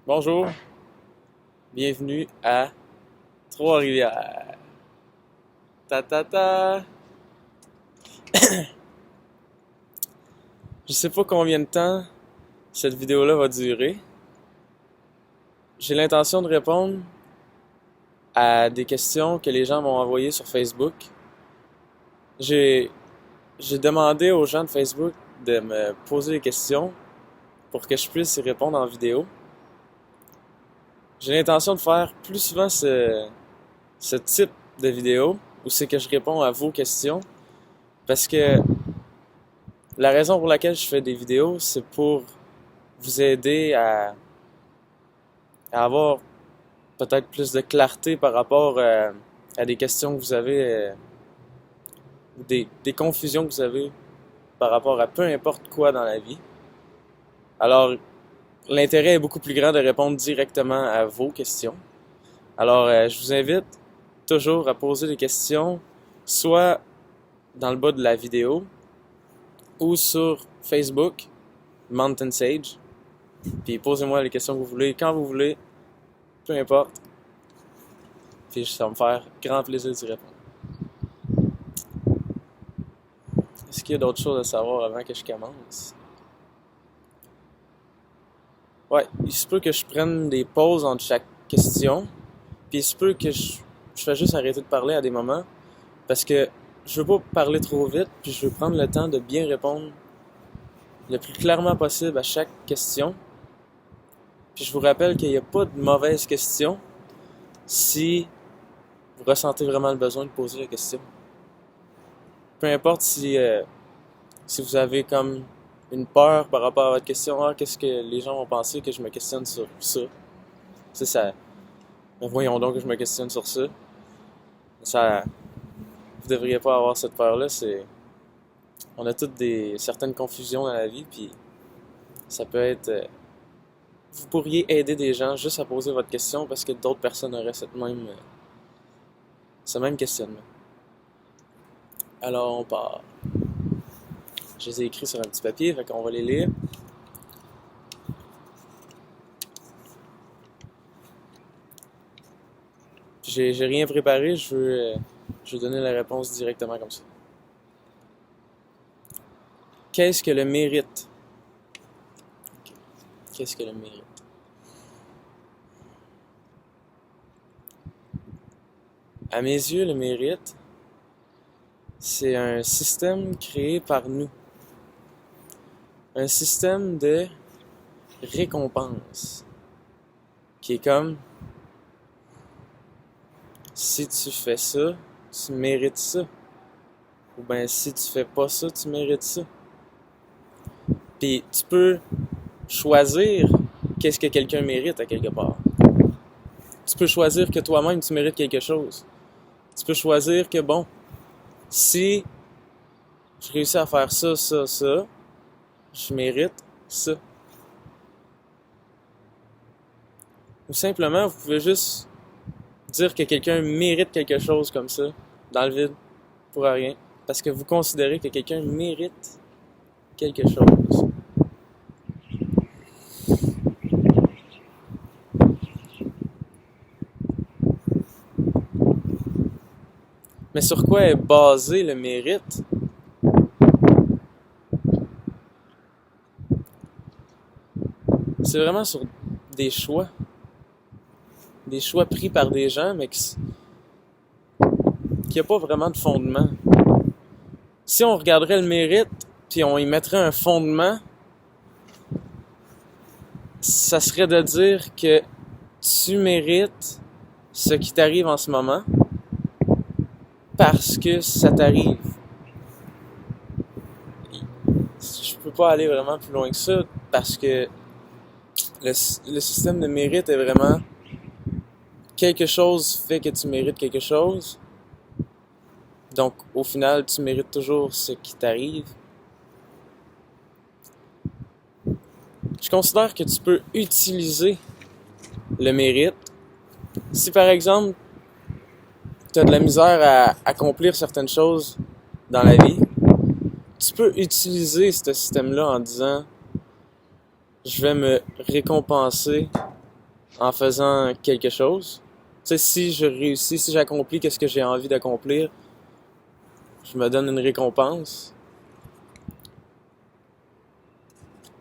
Bonjour, bienvenue à Trois-Rivières. Ta ta ta. Je sais pas combien de temps cette vidéo-là va durer. J'ai l'intention de répondre à des questions que les gens m'ont envoyées sur Facebook. J'ai demandé aux gens de Facebook de me poser des questions pour que je puisse y répondre en vidéo. J'ai l'intention de faire plus souvent ce type de vidéo où c'est que je réponds à vos questions parce que la raison pour laquelle je fais des vidéos, c'est pour vous aider à avoir peut-être plus de clarté par rapport à des questions que vous avez, ou des confusions que vous avez par rapport à peu importe quoi dans la vie. Alors, l'intérêt est beaucoup plus grand de répondre directement à vos questions. Alors, je vous invite toujours à poser des questions, soit dans le bas de la vidéo, ou sur Facebook, Mountain Sage. Puis posez-moi les questions que vous voulez, quand vous voulez, peu importe. Puis ça va me faire grand plaisir d'y répondre. Est-ce qu'il y a d'autres choses à savoir avant que je commence? Ouais, il se peut que je prenne des pauses entre chaque question. Puis il se peut que je fais juste arrêter de parler à des moments. Parce que je veux pas parler trop vite, puis je veux prendre le temps de bien répondre le plus clairement possible à chaque question. Puis je vous rappelle qu'il n'y a pas de mauvaise question si vous ressentez vraiment le besoin de poser la question. Peu importe si vous avez comme une peur par rapport à votre question, qu'est-ce que les gens vont penser que je me questionne sur ça. C'est ça. Mais voyons donc que je me questionne sur ça. Ça, vous devriez pas avoir cette peur-là. On a toutes certaines confusions dans la vie, puis ça peut être. Vous pourriez aider des gens juste à poser votre question parce que d'autres personnes auraient ce même questionnement. Alors on part. Je les ai écrits sur un petit papier, fait qu'on va les lire. J'ai rien préparé, je veux donner la réponse directement comme ça. Qu'est-ce que le mérite? Qu'est-ce que le mérite? À mes yeux, le mérite, c'est un système créé par nous. Un système de récompense. Qui est comme, si tu fais ça, tu mérites ça. Ou bien si tu fais pas ça, tu mérites ça. Puis tu peux choisir qu'est-ce que quelqu'un mérite à quelque part. Tu peux choisir que toi-même tu mérites quelque chose. Tu peux choisir que bon, si je réussis à faire ça, je mérite ça. Ou simplement, vous pouvez juste dire que quelqu'un mérite quelque chose comme ça, dans le vide, pour rien, parce que vous considérez que quelqu'un mérite quelque chose. Mais sur quoi est basé le mérite? C'est vraiment sur des choix. Des choix pris par des gens, mais qui n'y a pas vraiment de fondement. Si on regarderait le mérite, puis on y mettrait un fondement, ça serait de dire que tu mérites ce qui t'arrive en ce moment parce que ça t'arrive. Je peux pas aller vraiment plus loin que ça parce que le système de mérite est vraiment quelque chose fait que tu mérites quelque chose. Donc, au final, tu mérites toujours ce qui t'arrive. Je considère que tu peux utiliser le mérite. Si par exemple, tu as de la misère à accomplir certaines choses dans la vie, tu peux utiliser ce système-là en disant « Je vais me récompenser en faisant quelque chose. Tu sais, si je réussis, si j'accomplis qu'est-ce que j'ai envie d'accomplir, je me donne une récompense.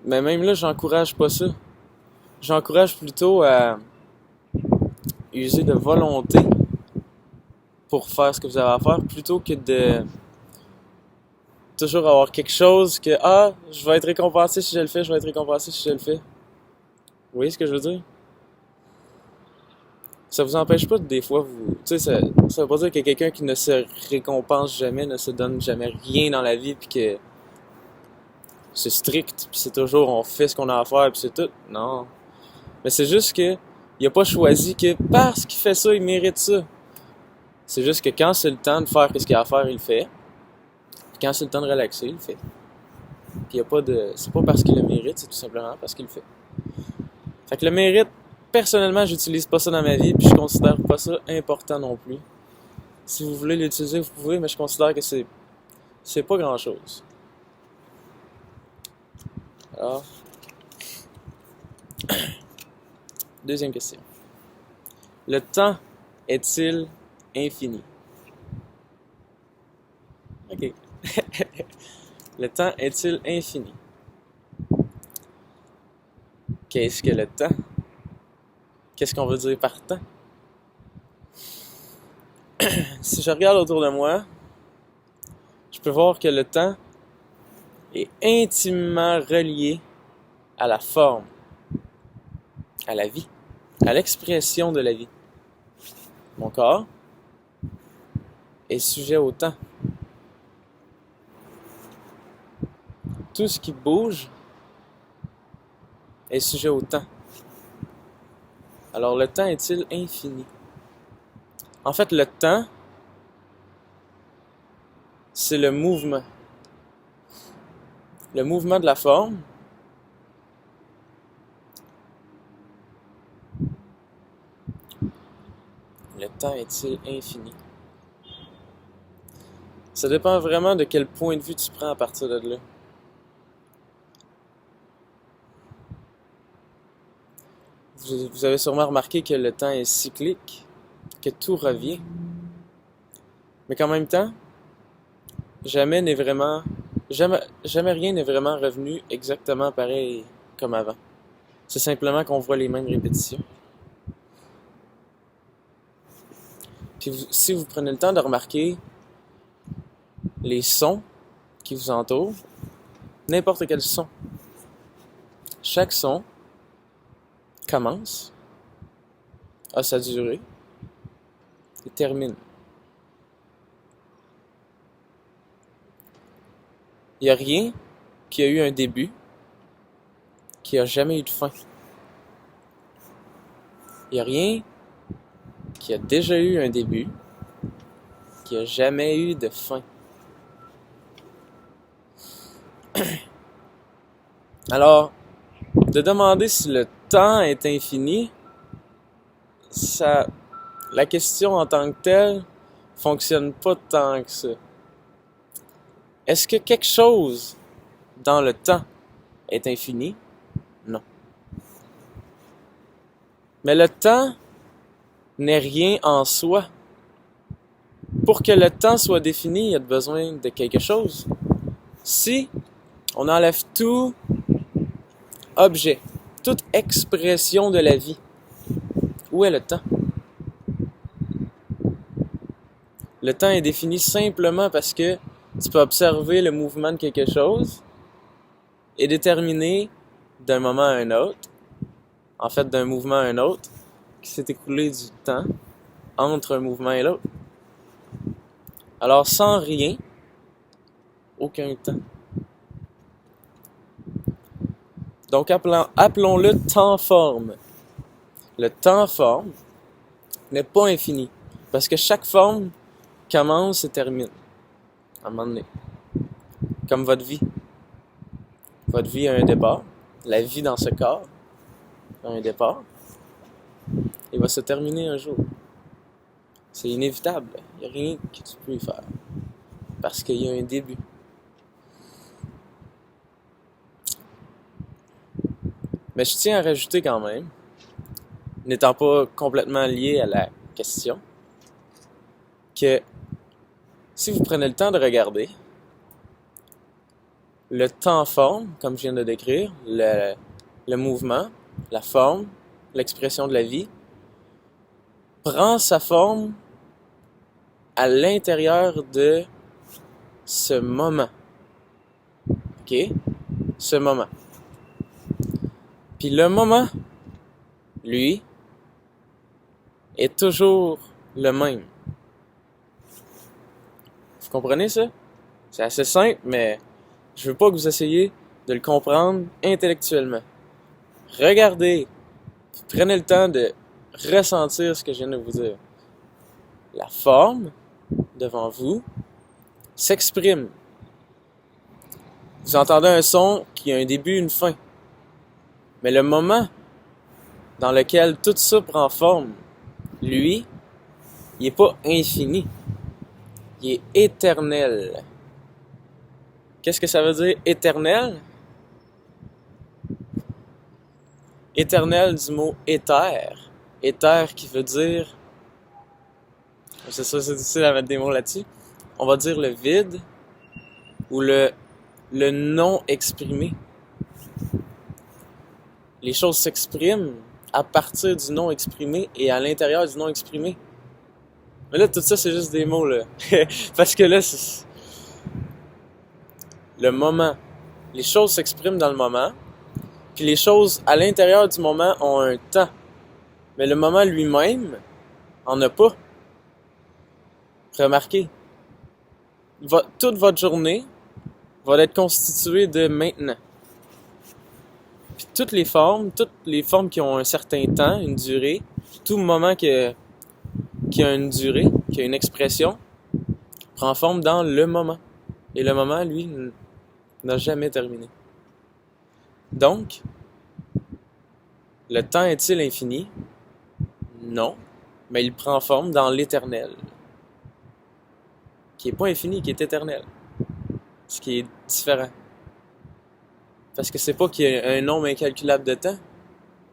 Mais même là, j'encourage pas ça. J'encourage plutôt à user de volonté pour faire ce que vous avez à faire, plutôt que de toujours avoir quelque chose que, je vais être récompensé si je le fais, je vais être récompensé si je le fais. Vous voyez ce que je veux dire? Ça vous empêche pas de des fois vous. Tu sais, ça veut pas dire que quelqu'un qui ne se récompense jamais, ne se donne jamais rien dans la vie, puis que c'est strict, puis c'est toujours on fait ce qu'on a à faire, puis c'est tout. Non. Mais c'est juste que il a pas choisi que parce qu'il fait ça, il mérite ça. C'est juste que quand c'est le temps de faire ce qu'il a à faire, il le fait. Puis quand c'est le temps de relaxer, il le fait. Puis y a pas de. C'est pas parce qu'il le mérite, c'est tout simplement parce qu'il le fait. Fait que le mérite, personnellement, j'utilise pas ça dans ma vie, puis je considère pas ça important non plus. Si vous voulez l'utiliser, vous pouvez, mais je considère que c'est pas grand chose. Alors, deuxième question. Le temps est-il infini? Ok. Le temps est-il infini? Qu'est-ce que le temps? Qu'est-ce qu'on veut dire par temps? Si je regarde autour de moi, je peux voir que le temps est intimement relié à la forme, à la vie, à l'expression de la vie. Mon corps est sujet au temps. Tout ce qui bouge est sujet au temps. Alors le temps est-il infini? En fait, le temps, c'est le mouvement. Le mouvement de la forme. Le temps est-il infini? Ça dépend vraiment de quel point de vue tu prends à partir de là. Vous avez sûrement remarqué que le temps est cyclique, que tout revient. Mais qu'en même temps, jamais rien n'est vraiment revenu exactement pareil comme avant. C'est simplement qu'on voit les mêmes répétitions. Puis si vous prenez le temps de remarquer les sons qui vous entourent, n'importe quel son, chaque son commence, a sa durée et termine. Il n'y a rien qui a eu un début qui a jamais eu de fin. Il n'y a rien qui a déjà eu un début qui a jamais eu de fin. Alors, de demander si le temps est infini, la question en tant que telle fonctionne pas tant que ça. Est-ce que quelque chose dans le temps est infini? Non. Mais le temps n'est rien en soi. Pour que le temps soit défini, il y a besoin de quelque chose. Si on enlève tout objet, toute expression de la vie, où est le temps? Le temps est défini simplement parce que tu peux observer le mouvement de quelque chose et déterminer d'un moment à un autre, en fait d'un mouvement à un autre, qui s'est écoulé du temps entre un mouvement et l'autre. Alors sans rien, aucun temps. Donc appelons-le temps-forme. Le temps-forme n'est pas infini, parce que chaque forme commence et termine, à un moment donné. Comme votre vie. Votre vie a un départ. La vie dans ce corps a un départ. Et va se terminer un jour. C'est inévitable. Il n'y a rien que tu peux y faire. Parce qu'il y a un début. Mais je tiens à rajouter quand même, n'étant pas complètement lié à la question, que si vous prenez le temps de regarder, le temps forme, comme je viens de décrire, le mouvement, la forme, l'expression de la vie, prend sa forme à l'intérieur de ce moment. OK? Ce moment. Puis le moment, lui, est toujours le même. Vous comprenez ça? C'est assez simple, mais je veux pas que vous essayiez de le comprendre intellectuellement. Regardez, prenez le temps de ressentir ce que je viens de vous dire. La forme, devant vous, s'exprime. Vous entendez un son qui a un début et une fin. Mais le moment dans lequel tout ça prend forme, lui, il n'est pas infini. Il est éternel. Qu'est-ce que ça veut dire éternel? Éternel du mot éther. Éther qui veut dire... C'est ça, c'est difficile à mettre des mots là-dessus. On va dire le vide ou le non exprimé. Les choses s'expriment à partir du non exprimé et à l'intérieur du non exprimé. Mais là, tout ça, c'est juste des mots, là. Parce que là, c'est... Le moment. Les choses s'expriment dans le moment, puis les choses à l'intérieur du moment ont un temps. Mais le moment lui-même en a pas. Remarquez, toute votre journée va être constituée de maintenant. Puis toutes les formes qui ont un certain temps, une durée, tout moment qui a une durée, qui a une expression, prend forme dans le moment. Et le moment, lui, n'a jamais terminé. Donc, le temps est-il infini? Non, mais il prend forme dans l'éternel, qui n'est pas infini, qui est éternel, ce qui est différent. Parce que c'est pas qu'il y a un nombre incalculable de temps,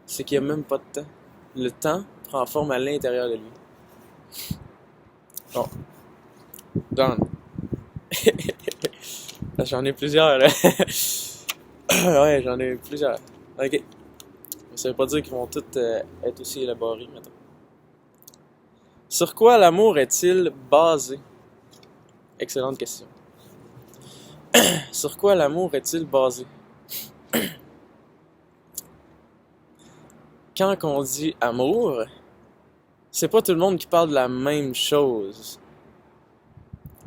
c'est qu'il n'y a même pas de temps. Le temps prend forme à l'intérieur de lui. Bon, done. J'en ai plusieurs, là. Ouais, j'en ai plusieurs. Ok. Ça veut pas dire qu'ils vont tous être aussi élaborés, maintenant. Sur quoi l'amour est-il basé? Excellente question. Sur quoi l'amour est-il basé? Quand on dit amour, c'est pas tout le monde qui parle de la même chose.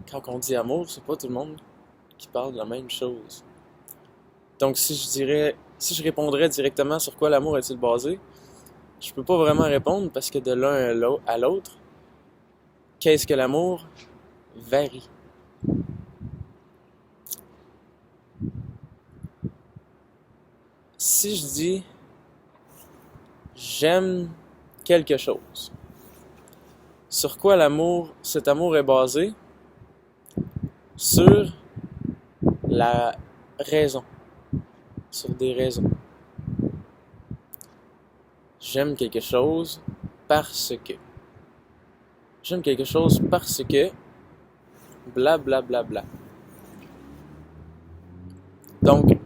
Quand on dit amour, c'est pas tout le monde qui parle de la même chose. Donc si je répondrais directement sur quoi l'amour est-il basé, je peux pas vraiment répondre parce que de l'un à l'autre, qu'est-ce que l'amour varie. Si je dis j'aime quelque chose, sur quoi cet amour est basé? Sur la raison, sur des raisons. J'aime quelque chose parce que. J'aime quelque chose parce que bla bla bla bla. Donc,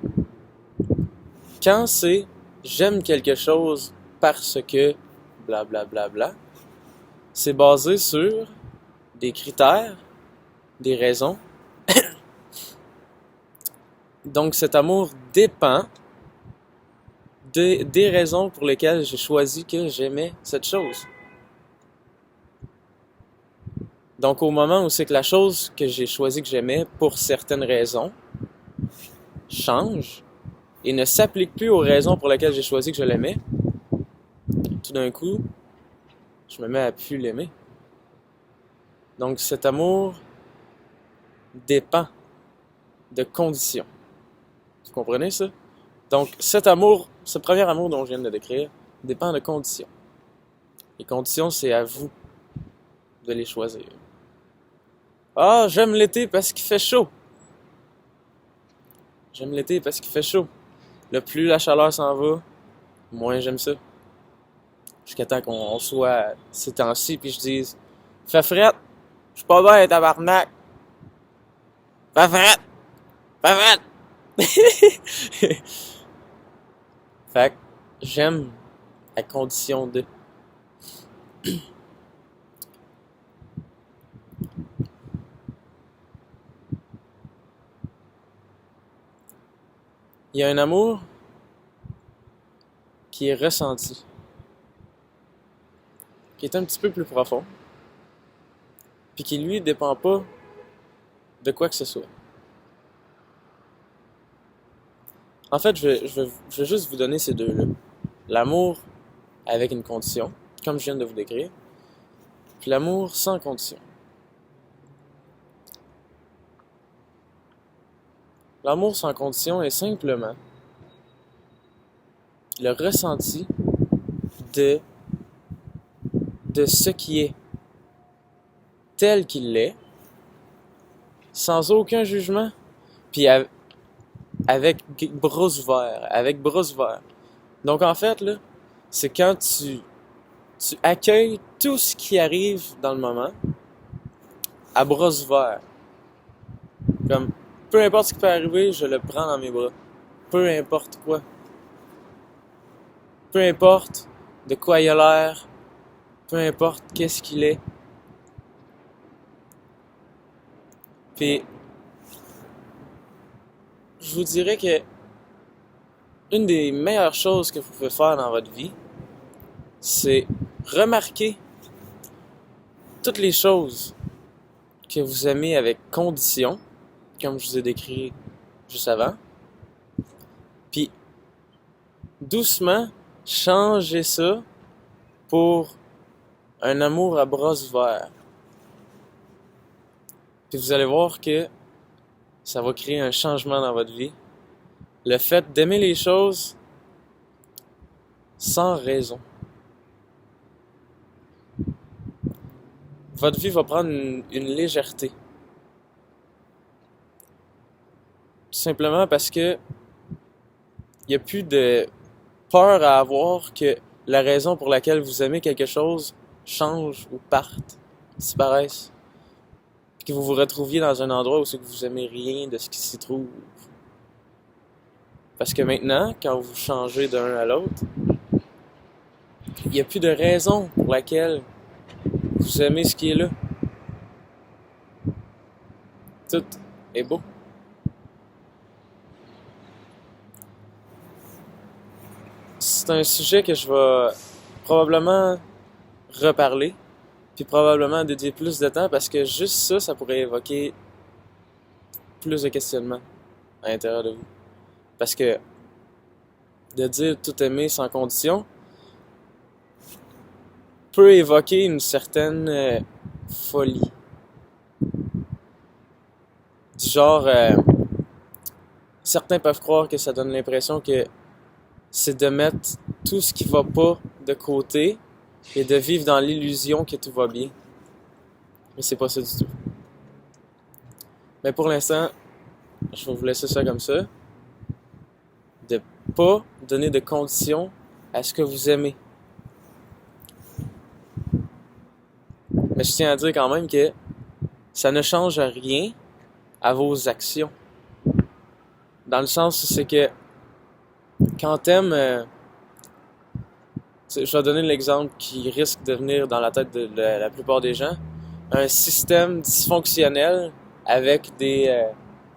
quand c'est j'aime quelque chose parce que bla bla bla bla, c'est basé sur des critères, des raisons. Donc cet amour dépend des raisons pour lesquelles j'ai choisi que j'aimais cette chose. Donc au moment où c'est que la chose que j'ai choisi que j'aimais pour certaines raisons change et ne s'applique plus aux raisons pour lesquelles j'ai choisi que je l'aimais, tout d'un coup, je me mets à plus l'aimer. Donc cet amour dépend de conditions. Vous comprenez ça? Donc ce premier amour dont je viens de décrire, dépend de conditions. Les conditions, c'est à vous de les choisir. Ah, j'aime l'été parce qu'il fait chaud. J'aime l'été parce qu'il fait chaud. Le plus la chaleur s'en va, moins j'aime ça. jusqu'à temps qu'on soit ces temps-ci, puis je dise « Fais frette, je suis pas bien, tabarnak! Fais frette! Fais frette! » Fait que j'aime à condition de... Il y a un amour qui est ressenti, qui est un petit peu plus profond, puis qui lui dépend pas de quoi que ce soit. En fait, je vais juste vous donner ces deux-là. L'amour avec une condition, comme je viens de vous décrire, puis l'amour sans condition. L'amour sans condition est simplement le ressenti de ce qui est tel qu'il est, sans aucun jugement, puis avec bras ouverts. Donc en fait, là, c'est quand tu accueilles tout ce qui arrive dans le moment à bras ouverts. Comme, peu importe ce qui peut arriver, je le prends dans mes bras. Peu importe quoi. Peu importe de quoi il a l'air. Peu importe qu'est-ce qu'il est. Puis, je vous dirais que une des meilleures choses que vous pouvez faire dans votre vie, c'est remarquer toutes les choses que vous aimez avec condition, comme je vous ai décrit juste avant, puis doucement changer ça pour un amour à bras ouverts. Puis vous allez voir que ça va créer un changement dans votre vie. Le fait d'aimer les choses sans raison. Votre vie va prendre une légèreté. Tout simplement parce que il n'y a plus de peur à avoir que la raison pour laquelle vous aimez quelque chose change ou parte, disparaisse. Puis que vous vous retrouviez dans un endroit où c'est que vous aimez rien de ce qui s'y trouve. Parce que maintenant, quand vous changez d'un à l'autre, il n'y a plus de raison pour laquelle vous aimez ce qui est là. Tout est beau. C'est un sujet que je vais probablement reparler, puis probablement dédier plus de temps, parce que juste ça, ça pourrait évoquer plus de questionnements à l'intérieur de vous. Parce que de dire tout aimer sans condition peut évoquer une certaine folie. Du genre, certains peuvent croire que ça donne l'impression que c'est de mettre tout ce qui va pas de côté et de vivre dans l'illusion que tout va bien. Mais c'est pas ça du tout. Mais pour l'instant, je vais vous laisser ça comme ça. De pas donner de conditions à ce que vous aimez. Mais je tiens à dire quand même que ça ne change rien à vos actions. Dans le sens où c'est que quand t'aimes... je vais donner l'exemple qui risque de venir dans la tête de la plupart des gens. Un système dysfonctionnel avec des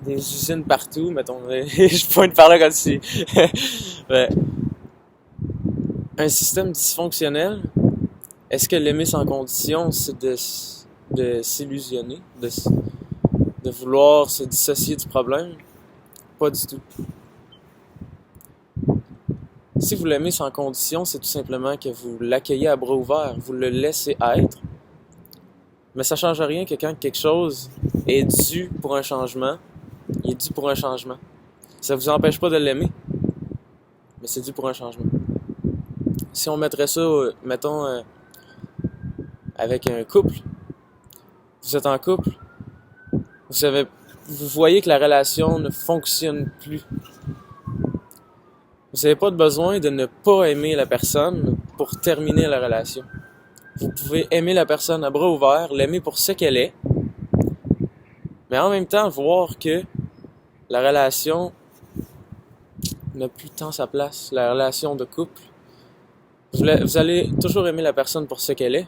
usines partout, mettons. Je pointe par là comme si... Ouais. Un système dysfonctionnel, est-ce que l'aimer sans condition, c'est de s'illusionner, de vouloir se dissocier du problème? Pas du tout. Si vous l'aimez sans condition, c'est tout simplement que vous l'accueillez à bras ouverts, vous le laissez être. Mais ça ne change rien que quand quelque chose est dû pour un changement, il est dû pour un changement. Ça ne vous empêche pas de l'aimer, mais c'est dû pour un changement. Si on mettrait ça, mettons, avec un couple, vous êtes en couple, vous voyez que la relation ne fonctionne plus. Vous n'avez pas besoin de ne pas aimer la personne pour terminer la relation. Vous pouvez aimer la personne à bras ouverts, l'aimer pour ce qu'elle est, mais en même temps voir que la relation n'a plus tant sa place, la relation de couple. Vous allez toujours aimer la personne pour ce qu'elle est,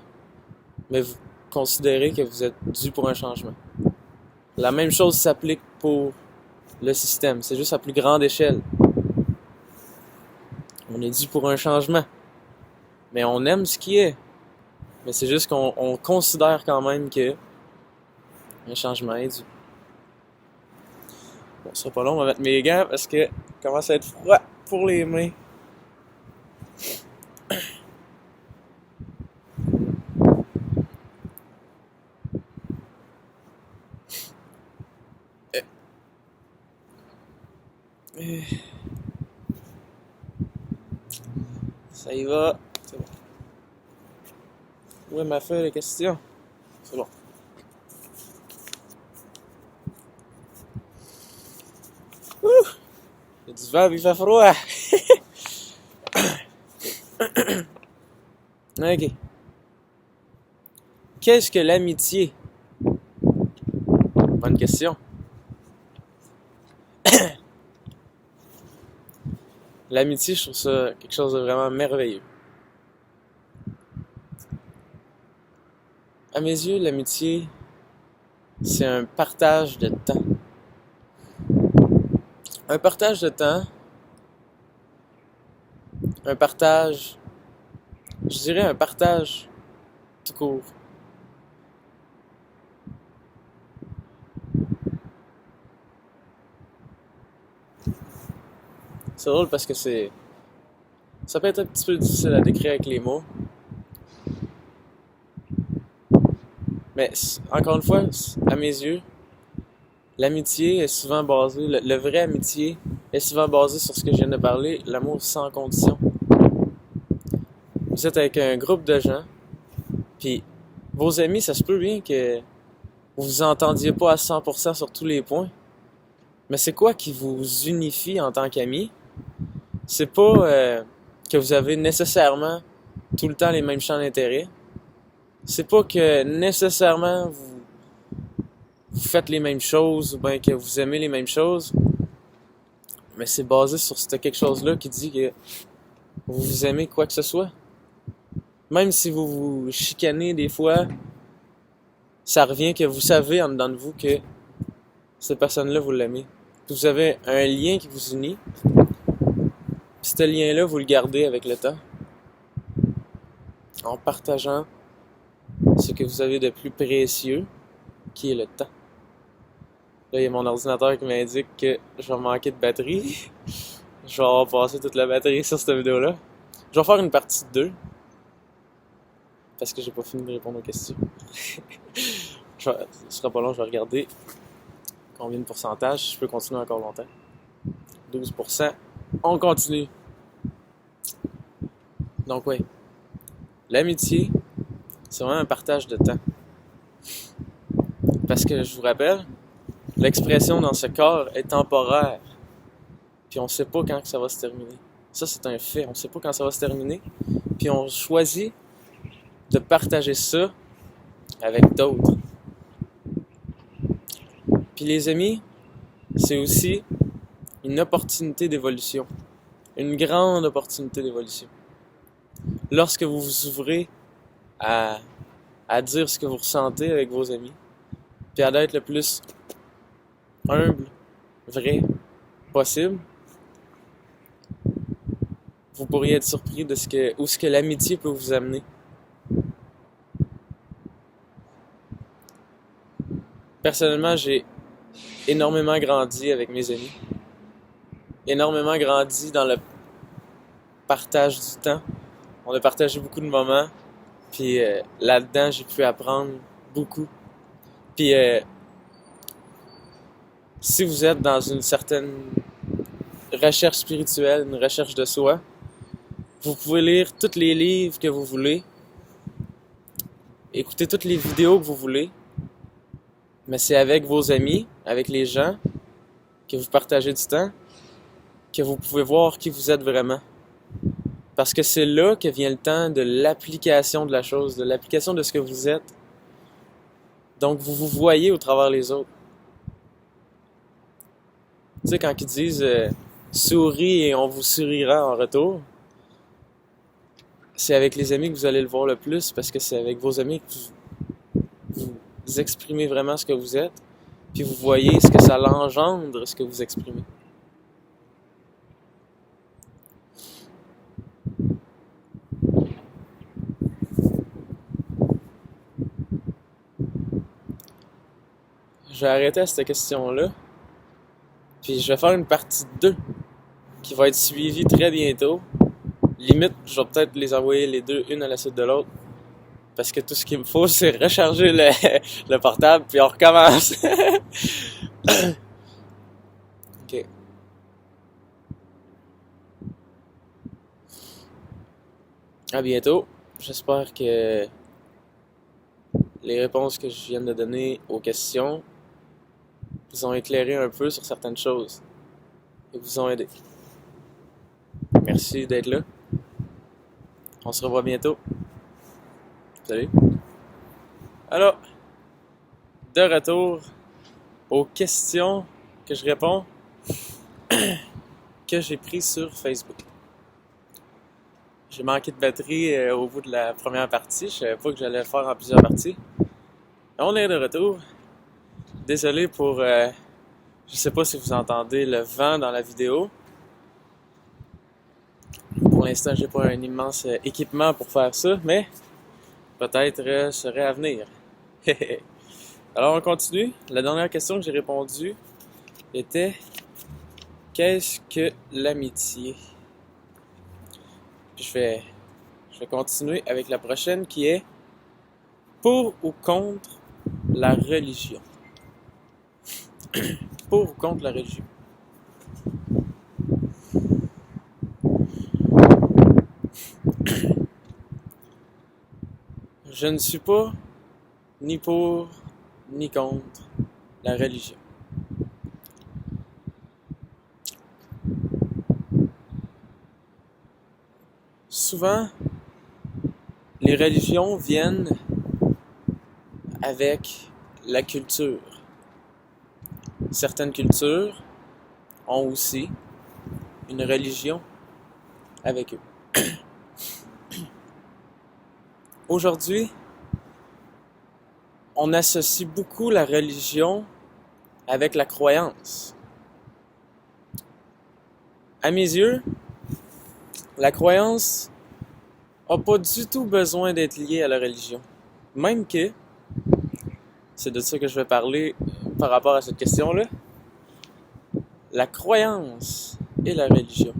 mais vous considérez que vous êtes dû pour un changement. La même chose s'applique pour le système, c'est juste à plus grande échelle. On est dû pour un changement, mais on aime ce qui est. Mais c'est juste qu'on considère quand même que un changement est dû. Bon, ce sera pas long, on va mettre mes gants parce que commence à être froid pour les mains. Ça y va. C'est bon. Où est ma feuille de question? C'est bon. Ouh! Il y a du vent, il fait froid. Ok. Qu'est-ce que l'amitié? Bonne question. L'amitié, je trouve ça quelque chose de vraiment merveilleux. À mes yeux, l'amitié, c'est un partage de temps. Un partage de temps, un partage, je dirais un partage tout court. C'est drôle parce que ça peut être un petit peu difficile à décrire avec les mots. Mais encore une fois, à mes yeux, l'amitié est souvent basée, le vrai amitié est souvent basé sur ce que je viens de parler, l'amour sans condition. Vous êtes avec un groupe de gens, puis vos amis, ça se peut bien que vous vous entendiez pas à 100% sur tous les points. Mais c'est quoi qui vous unifie en tant qu'amis? C'est pas que vous avez nécessairement tout le temps les mêmes champs d'intérêt. C'est pas que nécessairement vous faites les mêmes choses ou bien que vous aimez les mêmes choses. Mais c'est basé sur quelque chose-là qui dit que vous aimez quoi que ce soit. Même si vous vous chicanez des fois, ça revient que vous savez en dedans de vous que cette personne-là, vous l'aimez. Vous avez un lien qui vous unit. Puis ce lien-là, vous le gardez avec le temps. En partageant ce que vous avez de plus précieux, qui est le temps. Là, il y a mon ordinateur qui m'indique que je vais manquer de batterie. Je vais avoir passé toute la batterie sur cette vidéo-là. Je vais faire une partie 2. Parce que j'ai pas fini de répondre aux questions. Ce sera pas long, je vais regarder combien de pourcentage. Je peux continuer encore longtemps. 12%. On continue. Donc oui. L'amitié, c'est vraiment un partage de temps. Parce que je vous rappelle, l'expression dans ce corps est temporaire. Puis on sait pas quand que ça va se terminer. Ça, c'est un fait. On sait pas quand ça va se terminer. Puis on choisit de partager ça avec d'autres. Puis les amis, c'est aussi une opportunité d'évolution. Une grande opportunité d'évolution. Lorsque vous vous ouvrez à dire ce que vous ressentez avec vos amis, puis à être le plus humble, vrai, possible, vous pourriez être surpris de où ce que l'amitié peut vous amener. Personnellement, j'ai énormément grandi avec mes amis. Énormément grandi dans le partage du temps. On a partagé beaucoup de moments. Puis là-dedans, j'ai pu apprendre beaucoup. Puis si vous êtes dans une certaine recherche spirituelle, une recherche de soi, vous pouvez lire tous les livres que vous voulez, écouter toutes les vidéos que vous voulez, mais c'est avec vos amis, avec les gens que vous partagez du temps, que vous pouvez voir qui vous êtes vraiment. Parce que c'est là que vient le temps de l'application de la chose, de l'application de ce que vous êtes. Donc, vous vous voyez au travers les autres. Tu sais, quand ils disent souris et on vous sourira en retour, c'est avec les amis que vous allez le voir le plus parce que c'est avec vos amis que vous exprimez vraiment ce que vous êtes, puis vous voyez ce que ça l'engendre, ce que vous exprimez. Je vais arrêter à cette question-là, puis je vais faire une partie 2 qui va être suivie très bientôt. Limite, je vais peut-être les envoyer les deux, une à la suite de l'autre, parce que tout ce qu'il me faut, c'est recharger le portable, puis on recommence. Ok. À bientôt. J'espère que les réponses que je viens de donner aux questions vous ont éclairé un peu sur certaines choses et vous ont aidé. Merci d'être là. On se revoit bientôt. Salut. Alors, de retour aux questions que je réponds que j'ai prises sur Facebook. J'ai manqué de batterie au bout de la première partie. Je savais pas que j'allais le faire en plusieurs parties. On est de retour. Désolé pour... je sais pas si vous entendez le vent dans la vidéo. Pour l'instant, j'ai pas un immense équipement pour faire ça, mais peut-être serait à venir. Alors, on continue. La dernière question que j'ai répondue était « Qu'est-ce que l'amitié? » Puis je vais continuer avec la prochaine qui est « Pour ou contre la religion? » Pour ou contre la religion? Je ne suis pas ni pour ni contre la religion. Souvent, les religions viennent avec la culture. Certaines cultures ont aussi une religion avec eux. Aujourd'hui, on associe beaucoup la religion avec la croyance. À mes yeux, la croyance n'a pas du tout besoin d'être liée à la religion. Même que, c'est de ça que je vais parler par rapport à cette question-là, la croyance et la religion.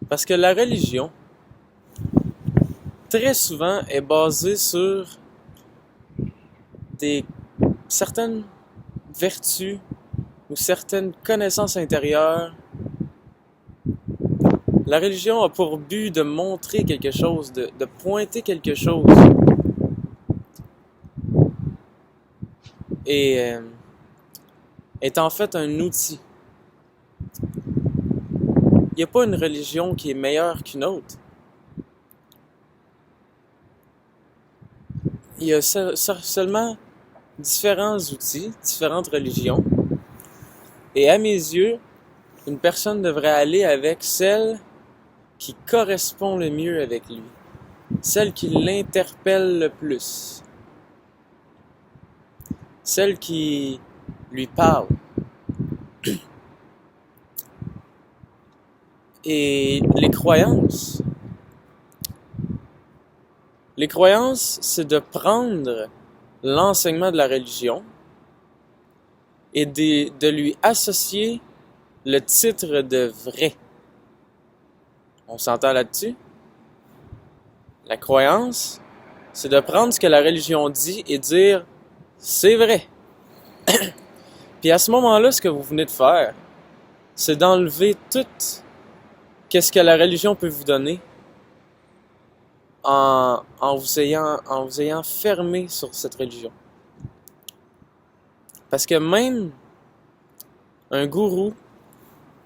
Parce que la religion, très souvent, est basée sur certaines vertus ou certaines connaissances intérieures. La religion a pour but de montrer quelque chose, de pointer quelque chose. Et est en fait un outil. Il n'y a pas une religion qui est meilleure qu'une autre. Il y a seulement différents outils, différentes religions. Et à mes yeux, une personne devrait aller avec celle qui correspond le mieux avec lui. Celle qui l'interpelle le plus. Celle qui lui parle. Et les croyances, c'est de prendre l'enseignement de la religion et de lui associer le titre de vrai. On s'entend là-dessus? La croyance, c'est de prendre ce que la religion dit et dire « c'est vrai ». Puis à ce moment-là, ce que vous venez de faire, c'est d'enlever tout ce que la religion peut vous donner en vous ayant fermé sur cette religion. Parce que même un gourou,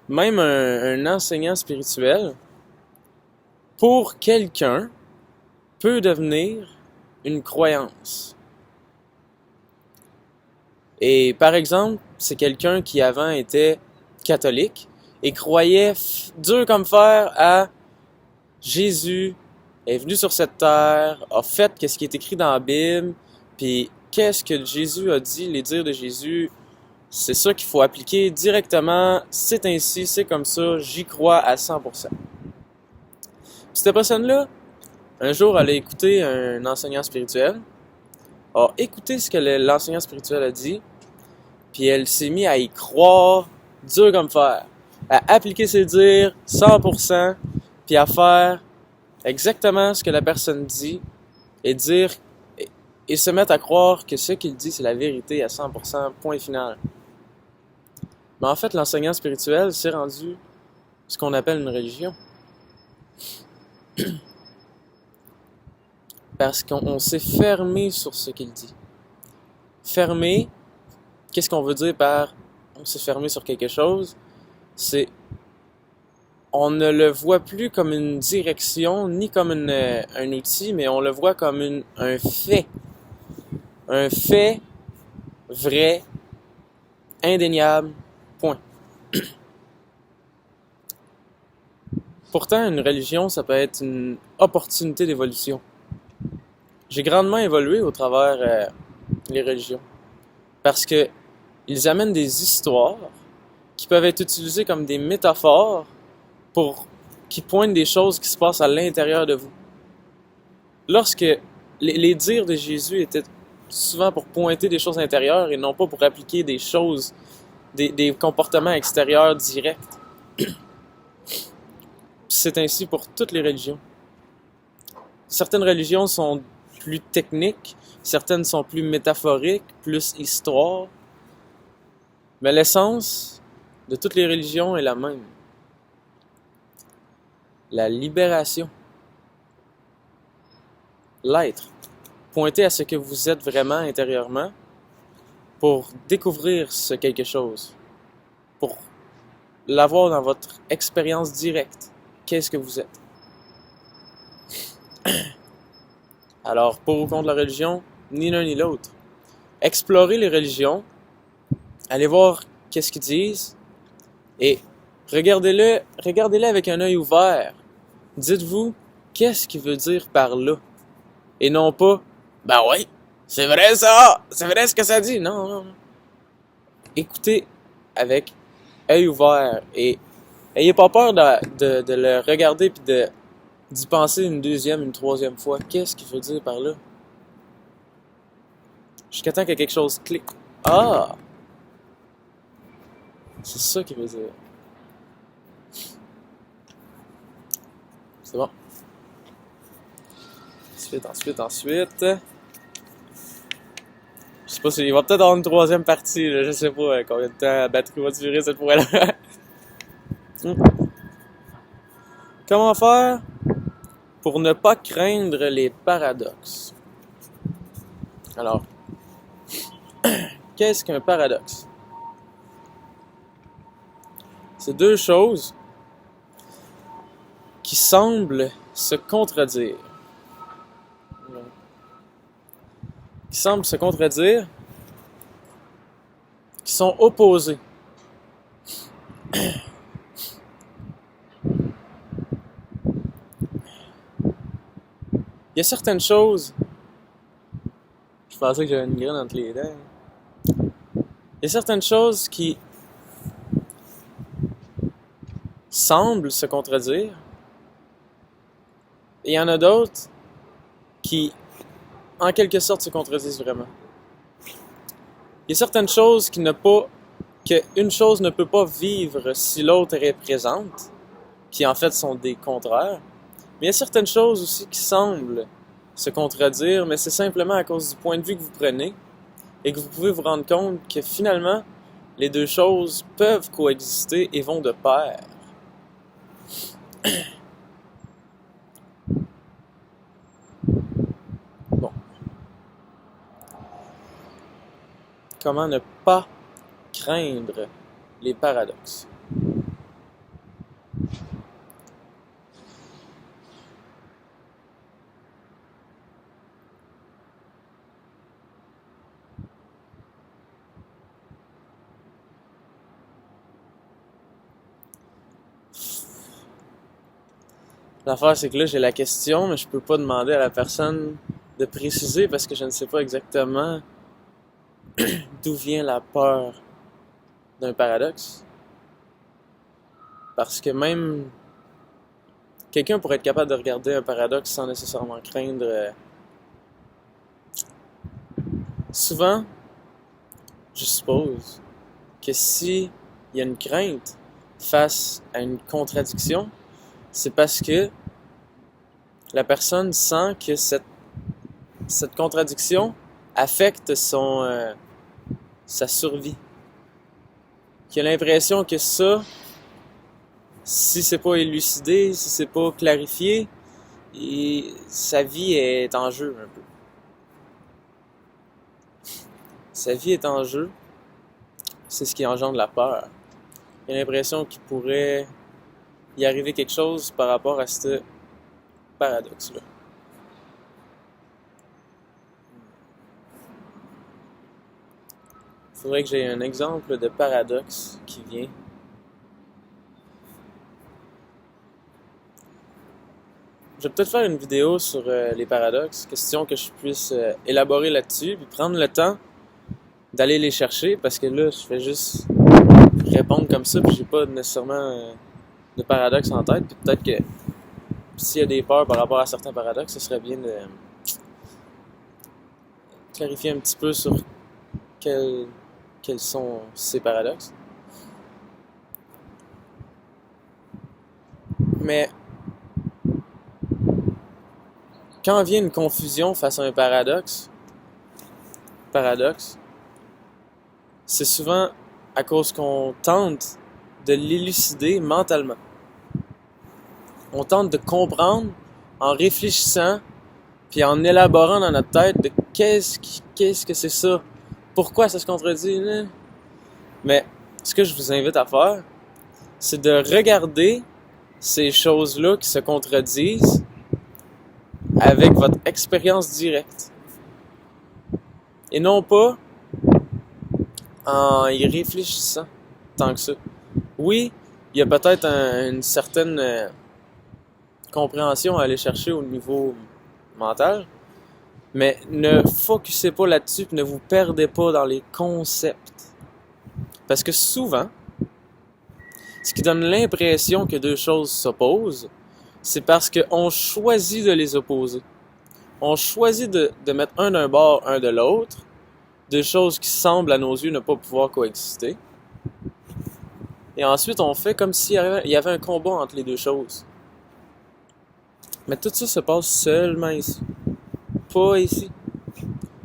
même un enseignant spirituel, pour quelqu'un, peut devenir une croyance. Et par exemple, c'est quelqu'un qui avant était catholique et croyait dur comme fer à Jésus est venu sur cette terre, a fait qu'est-ce qui est écrit dans la Bible, puis qu'est-ce que Jésus a dit, les dires de Jésus, c'est ça qu'il faut appliquer directement, c'est ainsi, c'est comme ça, j'y crois à 100%. Cette personne-là, un jour, elle a écouté un enseignant spirituel, a écouté ce que l'enseignant spirituel a dit, puis elle s'est mise à y croire dur comme fer, à appliquer ses dires 100%, puis à faire exactement ce que la personne dit et dire et se mettre à croire que ce qu'il dit c'est la vérité à 100%, point final. Mais en fait, l'enseignant spirituel s'est rendu ce qu'on appelle une religion. Parce qu'on s'est fermé sur ce qu'il dit. Fermé, qu'est-ce qu'on veut dire par on s'est fermé sur quelque chose? C'est on ne le voit plus comme une direction, ni comme un outil, mais on le voit comme un fait. Un fait vrai, indéniable, point. Pourtant, une religion, ça peut être une opportunité d'évolution. J'ai grandement évolué au travers les religions. Parce que ils amènent des histoires qui peuvent être utilisées comme des métaphores qui pointent des choses qui se passent à l'intérieur de vous. Lorsque les dires de Jésus étaient souvent pour pointer des choses intérieures et non pas pour appliquer des choses, des comportements extérieurs directs. C'est ainsi pour toutes les religions. Certaines religions sont plus techniques, certaines sont plus métaphoriques, plus histoire. Mais l'essence de toutes les religions est la même. La libération. L'être. Pointer à ce que vous êtes vraiment intérieurement pour découvrir ce quelque chose. Pour l'avoir dans votre expérience directe. Qu'est-ce que vous êtes? Alors, pour ou contre la religion, ni l'un ni l'autre. Explorez les religions, allez voir qu'est-ce qu'ils disent et regardez-les avec un œil ouvert. Dites-vous, qu'est-ce qu'il veut dire par là? Et non pas, ben oui, c'est vrai ça, c'est vrai ce que ça dit. Non, non, non. Écoutez avec œil ouvert et ayez pas peur de le regarder puis d'y penser une deuxième, une troisième fois. Qu'est-ce qu'il veut dire par là? Jusqu'à temps que quelque chose clique. Ah! C'est ça qu'il veut dire. C'est bon. Ensuite. Je sais pas si il va peut-être avoir une troisième partie, là. Je sais pas combien de temps la batterie va durer cette fois-là. Comment faire pour ne pas craindre les paradoxes? Alors, qu'est-ce qu'un paradoxe? C'est deux choses qui semblent se contredire. Qui sont opposés. Il y a certaines choses. Je pensais que j'avais une graine entre les dents. Il y a certaines choses qui semblent se contredire. Et il y en a d'autres qui, en quelque sorte, se contredisent vraiment. Il y a certaines choses qu'une chose ne peut pas vivre si l'autre est présente, qui en fait sont des contraires. Mais il y a certaines choses aussi qui semblent se contredire, mais c'est simplement à cause du point de vue que vous prenez et que vous pouvez vous rendre compte que finalement, les deux choses peuvent coexister et vont de pair. Bon. Comment ne pas craindre les paradoxes? L'affaire, c'est que là, j'ai la question, mais je peux pas demander à la personne de préciser parce que je ne sais pas exactement d'où vient la peur d'un paradoxe. Parce que même quelqu'un pourrait être capable de regarder un paradoxe sans nécessairement craindre. Souvent, je suppose que si il y a une crainte face à une contradiction, c'est parce que la personne sent que cette contradiction affecte sa survie. Qu'il a l'impression que ça, si c'est pas élucidé, si c'est pas clarifié, sa vie est en jeu un peu. Sa vie est en jeu, c'est ce qui engendre la peur. Il a l'impression qu'il pourrait y arriver quelque chose par rapport à ce paradoxe-là. Il faudrait que j'ai un exemple de paradoxe qui vient. Je vais peut-être faire une vidéo sur les paradoxes, question que je puisse élaborer là-dessus, puis prendre le temps d'aller les chercher, parce que là, je fais juste répondre comme ça, puis j'ai pas nécessairement de paradoxe en tête, puis peut-être que s'il y a des peurs par rapport à certains paradoxes, ce serait bien de clarifier un petit peu sur quels sont ces paradoxes. Mais quand vient une confusion face à un paradoxe, c'est souvent à cause qu'on tente de l'élucider mentalement. On tente de comprendre en réfléchissant puis en élaborant dans notre tête de qu'est-ce que c'est ça, pourquoi ça se contredit. Mais ce que je vous invite à faire, c'est de regarder ces choses-là qui se contredisent avec votre expérience directe. Et non pas en y réfléchissant tant que ça. Oui, il y a peut-être une certaine compréhension à aller chercher au niveau mental, mais ne focussez pas là-dessus et ne vous perdez pas dans les concepts. Parce que souvent, ce qui donne l'impression que deux choses s'opposent, c'est parce qu'on choisit de les opposer. On choisit de mettre un d'un bord, un de l'autre, deux choses qui semblent à nos yeux ne pas pouvoir coexister. Et ensuite, on fait comme s'il y avait un combat entre les deux choses. Mais tout ça se passe seulement ici. Pas ici.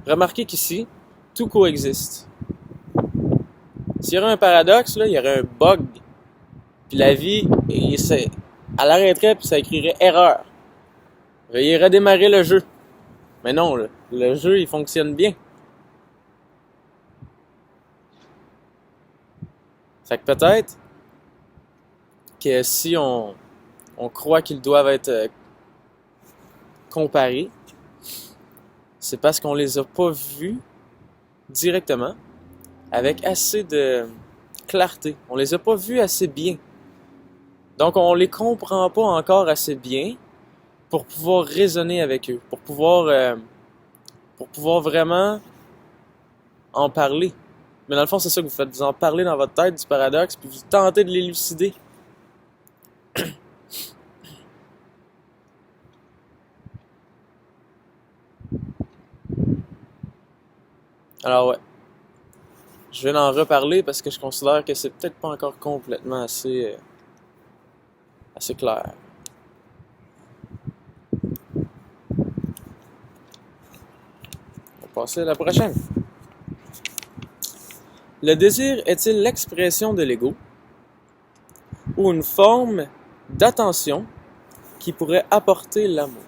Remarquez qu'ici, tout coexiste. S'il y aurait un paradoxe, là, il y aurait un bug. Puis la vie, elle arrêterait puis ça écrirait erreur. Veuillez redémarrer le jeu. Mais non, le jeu, il fonctionne bien. Fait que peut-être que si on croit qu'ils doivent être comparés, c'est parce qu'on les a pas vus directement avec assez de clarté. On les a pas vus assez bien. Donc on les comprend pas encore assez bien pour pouvoir raisonner avec eux, pour pouvoir vraiment en parler. Mais dans le fond, c'est ça que vous faites. Vous en parlez dans votre tête du paradoxe, puis vous tentez de l'élucider. Alors ouais, je vais en reparler parce que je considère que c'est peut-être pas encore complètement assez clair. On va passer à la prochaine. Le désir est-il l'expression de l'ego ou une forme d'attention qui pourrait apporter l'amour?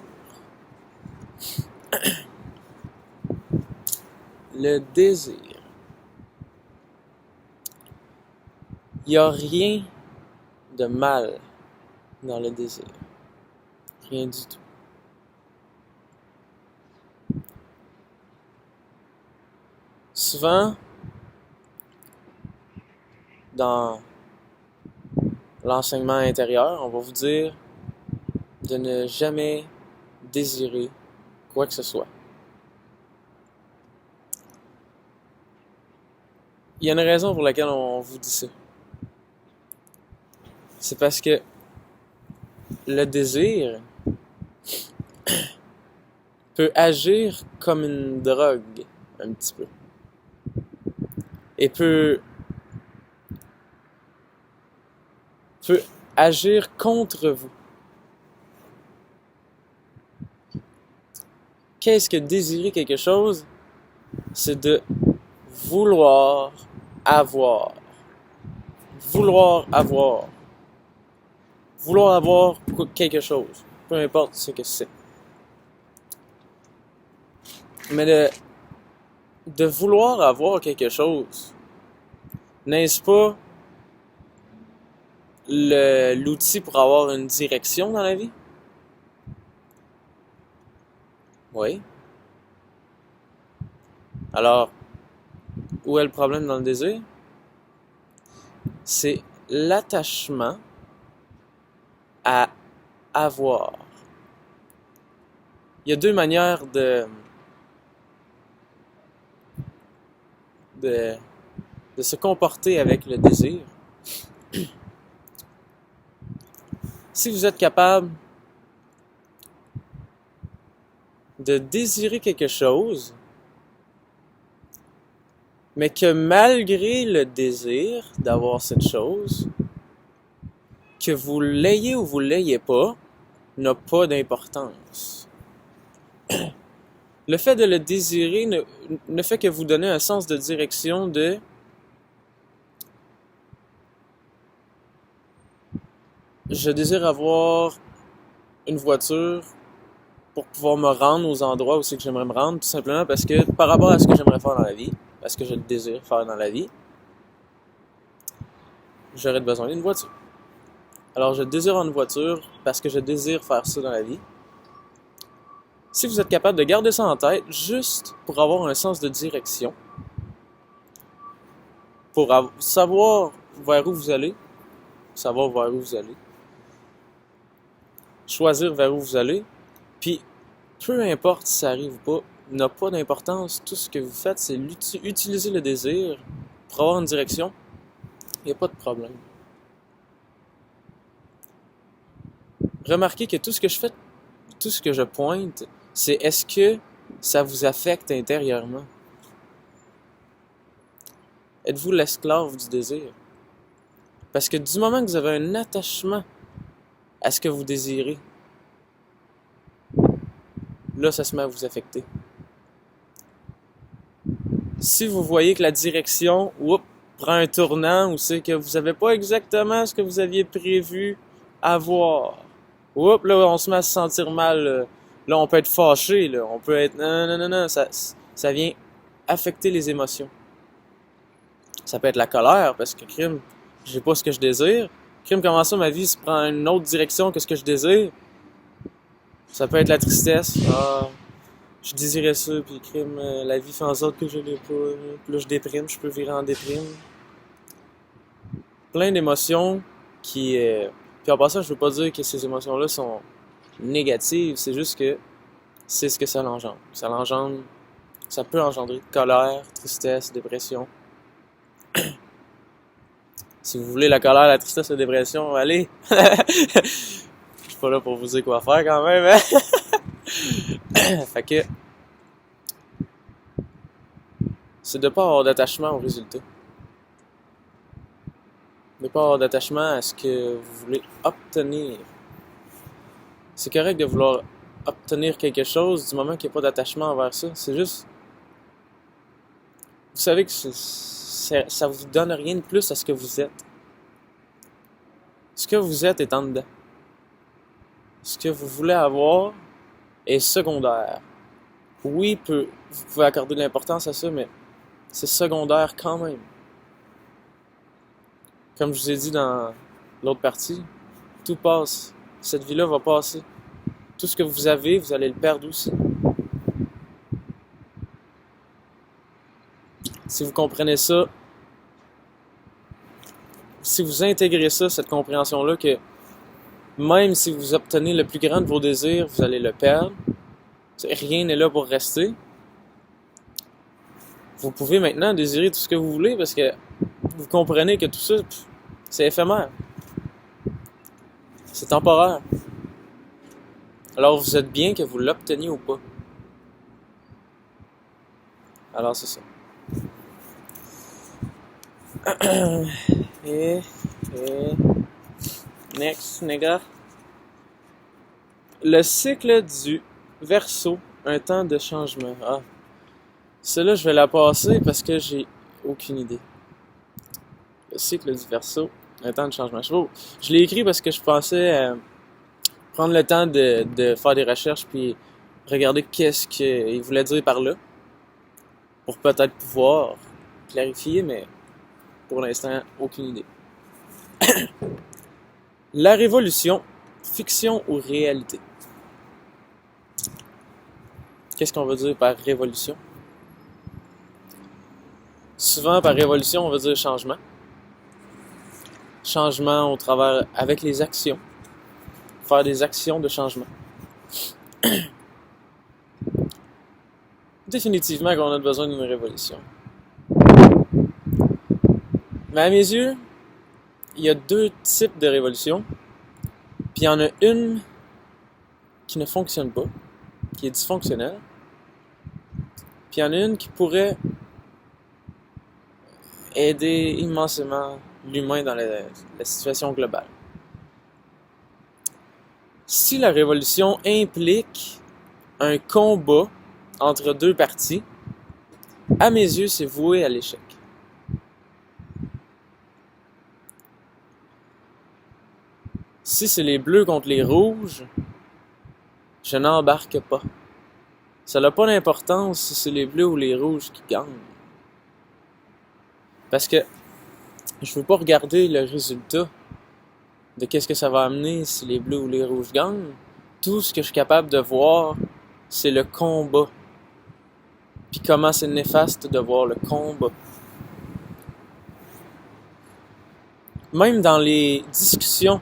Le désir. Il n'y a rien de mal dans le désir. Rien du tout. Souvent, dans l'enseignement intérieur, on va vous dire de ne jamais désirer quoi que ce soit. Il y a une raison pour laquelle on vous dit ça. C'est parce que le désir peut agir comme une drogue, un petit peu. Et peut agir contre vous. Qu'est-ce que désirer quelque chose? C'est de vouloir avoir. Vouloir avoir. Vouloir avoir quelque chose. Peu importe ce que c'est. Mais de vouloir avoir quelque chose, n'est-ce pas l'outil pour avoir une direction dans la vie? Oui. Alors, où est le problème dans le désir? C'est l'attachement à avoir. Il y a deux manières de se comporter avec le désir. Si vous êtes capable de désirer quelque chose, mais que malgré le désir d'avoir cette chose, que vous l'ayez ou vous l'ayez pas, n'a pas d'importance. Le fait de le désirer ne fait que vous donner un sens de direction de je désire avoir une voiture pour pouvoir me rendre aux endroits où c'est que j'aimerais me rendre, tout simplement parce que par rapport à ce que j'aimerais faire dans la vie, parce que je désire faire dans la vie, j'aurais besoin d'une voiture. Alors je désire une voiture parce que je désire faire ça dans la vie. Si vous êtes capable de garder ça en tête, juste pour avoir un sens de direction, pour savoir vers où vous allez, choisir vers où vous allez, puis peu importe si ça arrive ou pas, n'a pas d'importance. Tout ce que vous faites, c'est utiliser le désir pour avoir une direction. Il n'y a pas de problème. Remarquez que tout ce que je fais, tout ce que je pointe, c'est est-ce que ça vous affecte intérieurement? Êtes-vous l'esclave du désir? Parce que du moment que vous avez un attachement à ce que vous désirez, là, ça se met à vous affecter. Si vous voyez que la direction prend un tournant ou c'est que vous n'avez pas exactement ce que vous aviez prévu avoir, là, on se met à se sentir mal. Là, on peut être fâché. Là. On peut être... Non. Ça vient affecter les émotions. Ça peut être la colère, parce que crime, j'ai pas ce que je désire. Crime, comment ça, ma vie se prend une autre direction que ce que je désire? Ça peut être la tristesse. Ah, je désirais ça, puis crime, la vie fait en sorte que je l'ai pas. Puis là, je déprime, je peux virer en déprime. Plein d'émotions qui... Puis en passant, je veux pas dire que ces émotions-là sont négatives, c'est juste que c'est ce que ça l'engendre. Ça peut engendrer colère, tristesse, dépression. Si vous voulez la colère, la tristesse, la dépression, allez! Je suis pas là pour vous dire quoi faire quand même, hein? Fait que c'est de pas avoir d'attachement au résultat. De pas avoir d'attachement à ce que vous voulez obtenir. C'est correct de vouloir obtenir quelque chose du moment qu'il n'y a pas d'attachement envers ça. C'est juste... Vous savez que ça vous donne rien de plus à ce que vous êtes. Ce que vous êtes est en dedans. Ce que vous voulez avoir est secondaire. Oui, vous pouvez accorder de l'importance à ça, mais c'est secondaire quand même. Comme je vous ai dit dans l'autre partie, tout passe. Cette vie-là va passer. Tout ce que vous avez, vous allez le perdre aussi. Si vous comprenez ça, si vous intégrez ça, cette compréhension-là, que Même si vous obtenez le plus grand de vos désirs, vous allez le perdre. Rien n'est là pour rester. Vous pouvez maintenant désirer tout ce que vous voulez parce que vous comprenez que tout ça, c'est éphémère. C'est temporaire. Alors vous êtes bien que vous l'obteniez ou pas. Alors c'est ça. Et next, nigga. Le cycle du Verseau, un temps de changement. Ah, celle-là, je vais la passer parce que j'ai aucune idée. Le cycle du Verseau, un temps de changement. Je l'ai écrit parce que je pensais prendre le temps de faire des recherches puis regarder qu'est-ce qu'il voulait dire par là pour peut-être pouvoir clarifier, mais pour l'instant, aucune idée. La révolution, fiction ou réalité? Qu'est-ce qu'on veut dire par révolution? Souvent, par révolution, on veut dire changement. Changement au travers, avec les actions. Faire des actions de changement. Définitivement qu'on a besoin d'une révolution. Mais à mes yeux, il y a deux types de révolutions. Puis il y en a une qui ne fonctionne pas, qui est dysfonctionnelle. Puis il y en a une qui pourrait aider immensément l'humain dans la situation globale. Si la révolution implique un combat entre deux parties, à mes yeux, c'est voué à l'échec. Si c'est les bleus contre les rouges, je n'embarque pas. Ça n'a pas d'importance si c'est les bleus ou les rouges qui gagnent. Parce que je veux pas regarder le résultat de qu'est-ce que ça va amener si les bleus ou les rouges gagnent. Tout ce que je suis capable de voir, c'est le combat. Puis comment c'est néfaste de voir le combat. Même dans les discussions,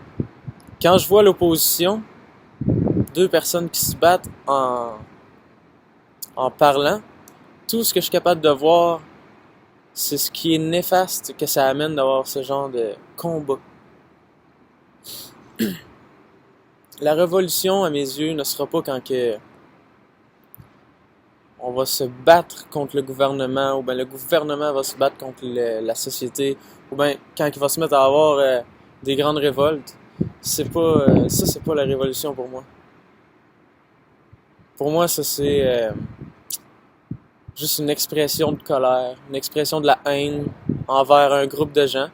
quand je vois l'opposition, deux personnes qui se battent en parlant, tout ce que je suis capable de voir, c'est ce qui est néfaste que ça amène d'avoir ce genre de combat. La révolution, à mes yeux, ne sera pas quand que on va se battre contre le gouvernement, ou bien le gouvernement va se battre contre la société, ou bien quand il va se mettre à avoir des grandes révoltes. C'est pas ça, c'est pas la révolution pour moi. Pour moi, ça c'est juste une expression de colère, une expression de la haine envers un groupe de gens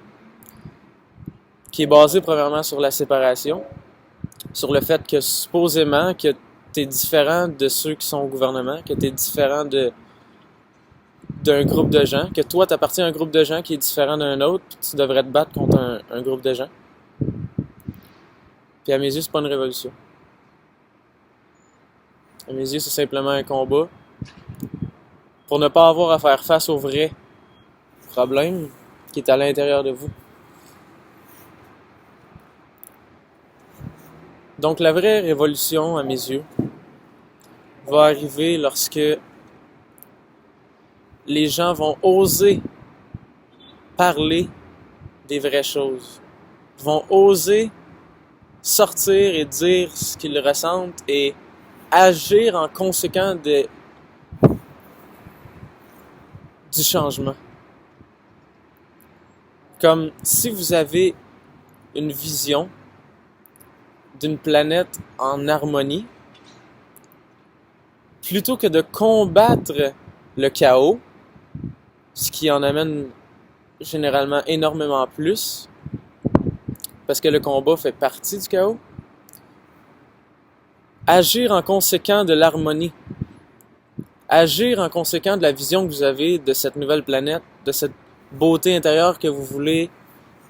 qui est basé premièrement sur la séparation, sur le fait que supposément que t'es différent de ceux qui sont au gouvernement, que t'es différent d'un groupe de gens, que toi t'appartiens à un groupe de gens qui est différent d'un autre, puis tu devrais te battre contre un groupe de gens. Puis à mes yeux, c'est pas une révolution. À mes yeux, c'est simplement un combat pour ne pas avoir à faire face au vrai problème qui est à l'intérieur de vous. Donc la vraie révolution, à mes yeux, va arriver lorsque les gens vont oser parler des vraies choses, vont oser sortir et dire ce qu'ils ressentent et agir en conséquent du changement. Comme si vous avez une vision d'une planète en harmonie, plutôt que de combattre le chaos, ce qui en amène généralement énormément plus, parce que le combat fait partie du chaos, agir en conséquent de l'harmonie, agir en conséquent de la vision que vous avez de cette nouvelle planète, de cette beauté intérieure que vous voulez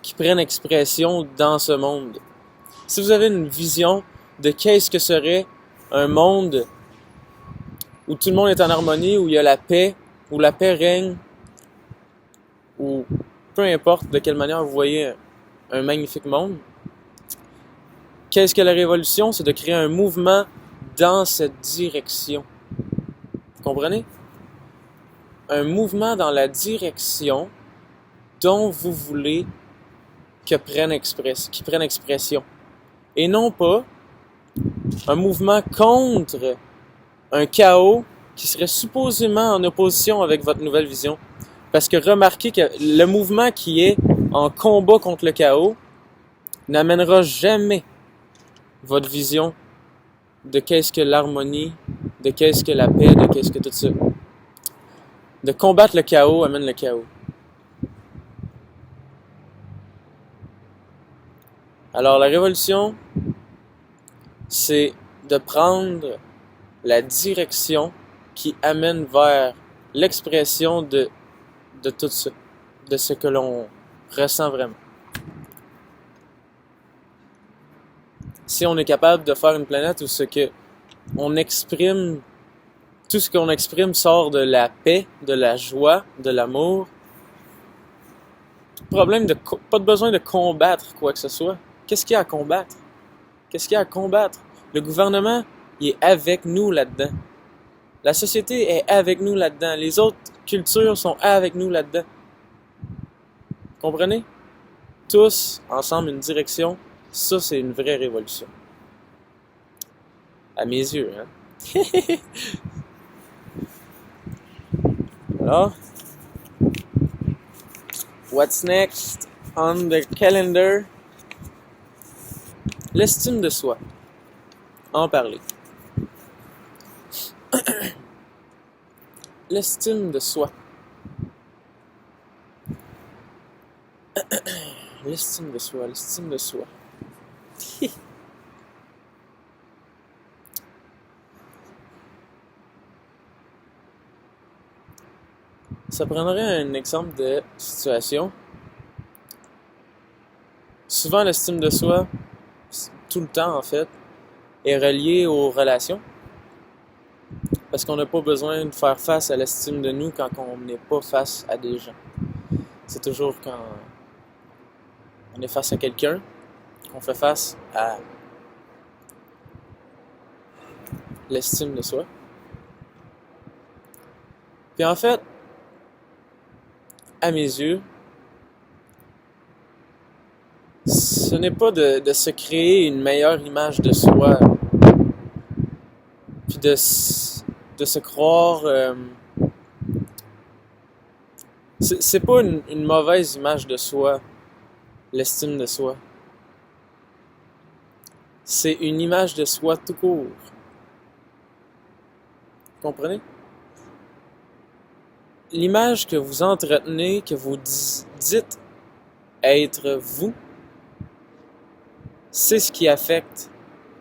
qui prenne expression dans ce monde. Si vous avez une vision de qu'est-ce que serait un monde où tout le monde est en harmonie, où il y a la paix, où la paix règne, ou peu importe de quelle manière vous voyez un magnifique monde, Qu'est-ce que la révolution? C'est de créer un mouvement dans cette direction. Vous comprenez? Un mouvement dans la direction dont vous voulez qu'il prenne expression. Et non pas un mouvement contre un chaos qui serait supposément en opposition avec votre nouvelle vision. Parce que remarquez que le mouvement qui est en combat contre le chaos n'amènera jamais votre vision de qu'est-ce que l'harmonie, de qu'est-ce que la paix, de qu'est-ce que tout ça. De combattre le chaos amène le chaos. Alors la révolution, c'est de prendre la direction qui amène vers l'expression de tout ça, de ce que l'on ressent vraiment. Si on est capable de faire une planète où ce que on exprime, tout ce qu'on exprime sort de la paix, de la joie, de l'amour, pas de besoin de combattre quoi que ce soit. Qu'est-ce qu'il y a à combattre? Qu'est-ce qu'il y a à combattre? Le gouvernement, il est avec nous là-dedans. La société est avec nous là-dedans. Les autres cultures sont avec nous là-dedans. Comprenez? Tous, ensemble, une direction. Ça, c'est une vraie révolution. À mes yeux, hein? Alors, what's next on the calendar? L'estime de soi. En parler. L'estime de soi. L'estime de soi, l'estime de soi. Ça prendrait un exemple de situation. Souvent, l'estime de soi, tout le temps en fait, est reliée aux relations. Parce qu'on n'a pas besoin de faire face à l'estime de nous quand on n'est pas face à des gens. C'est toujours quand on est face à quelqu'un qu'on fait face à l'estime de soi. Puis en fait, à mes yeux, ce n'est pas de se créer une meilleure image de soi, puis de se croire... c'est pas une mauvaise image de soi, l'estime de soi. C'est une image de soi tout court. Vous comprenez? L'image que vous entretenez, que vous dites être vous, c'est ce qui affecte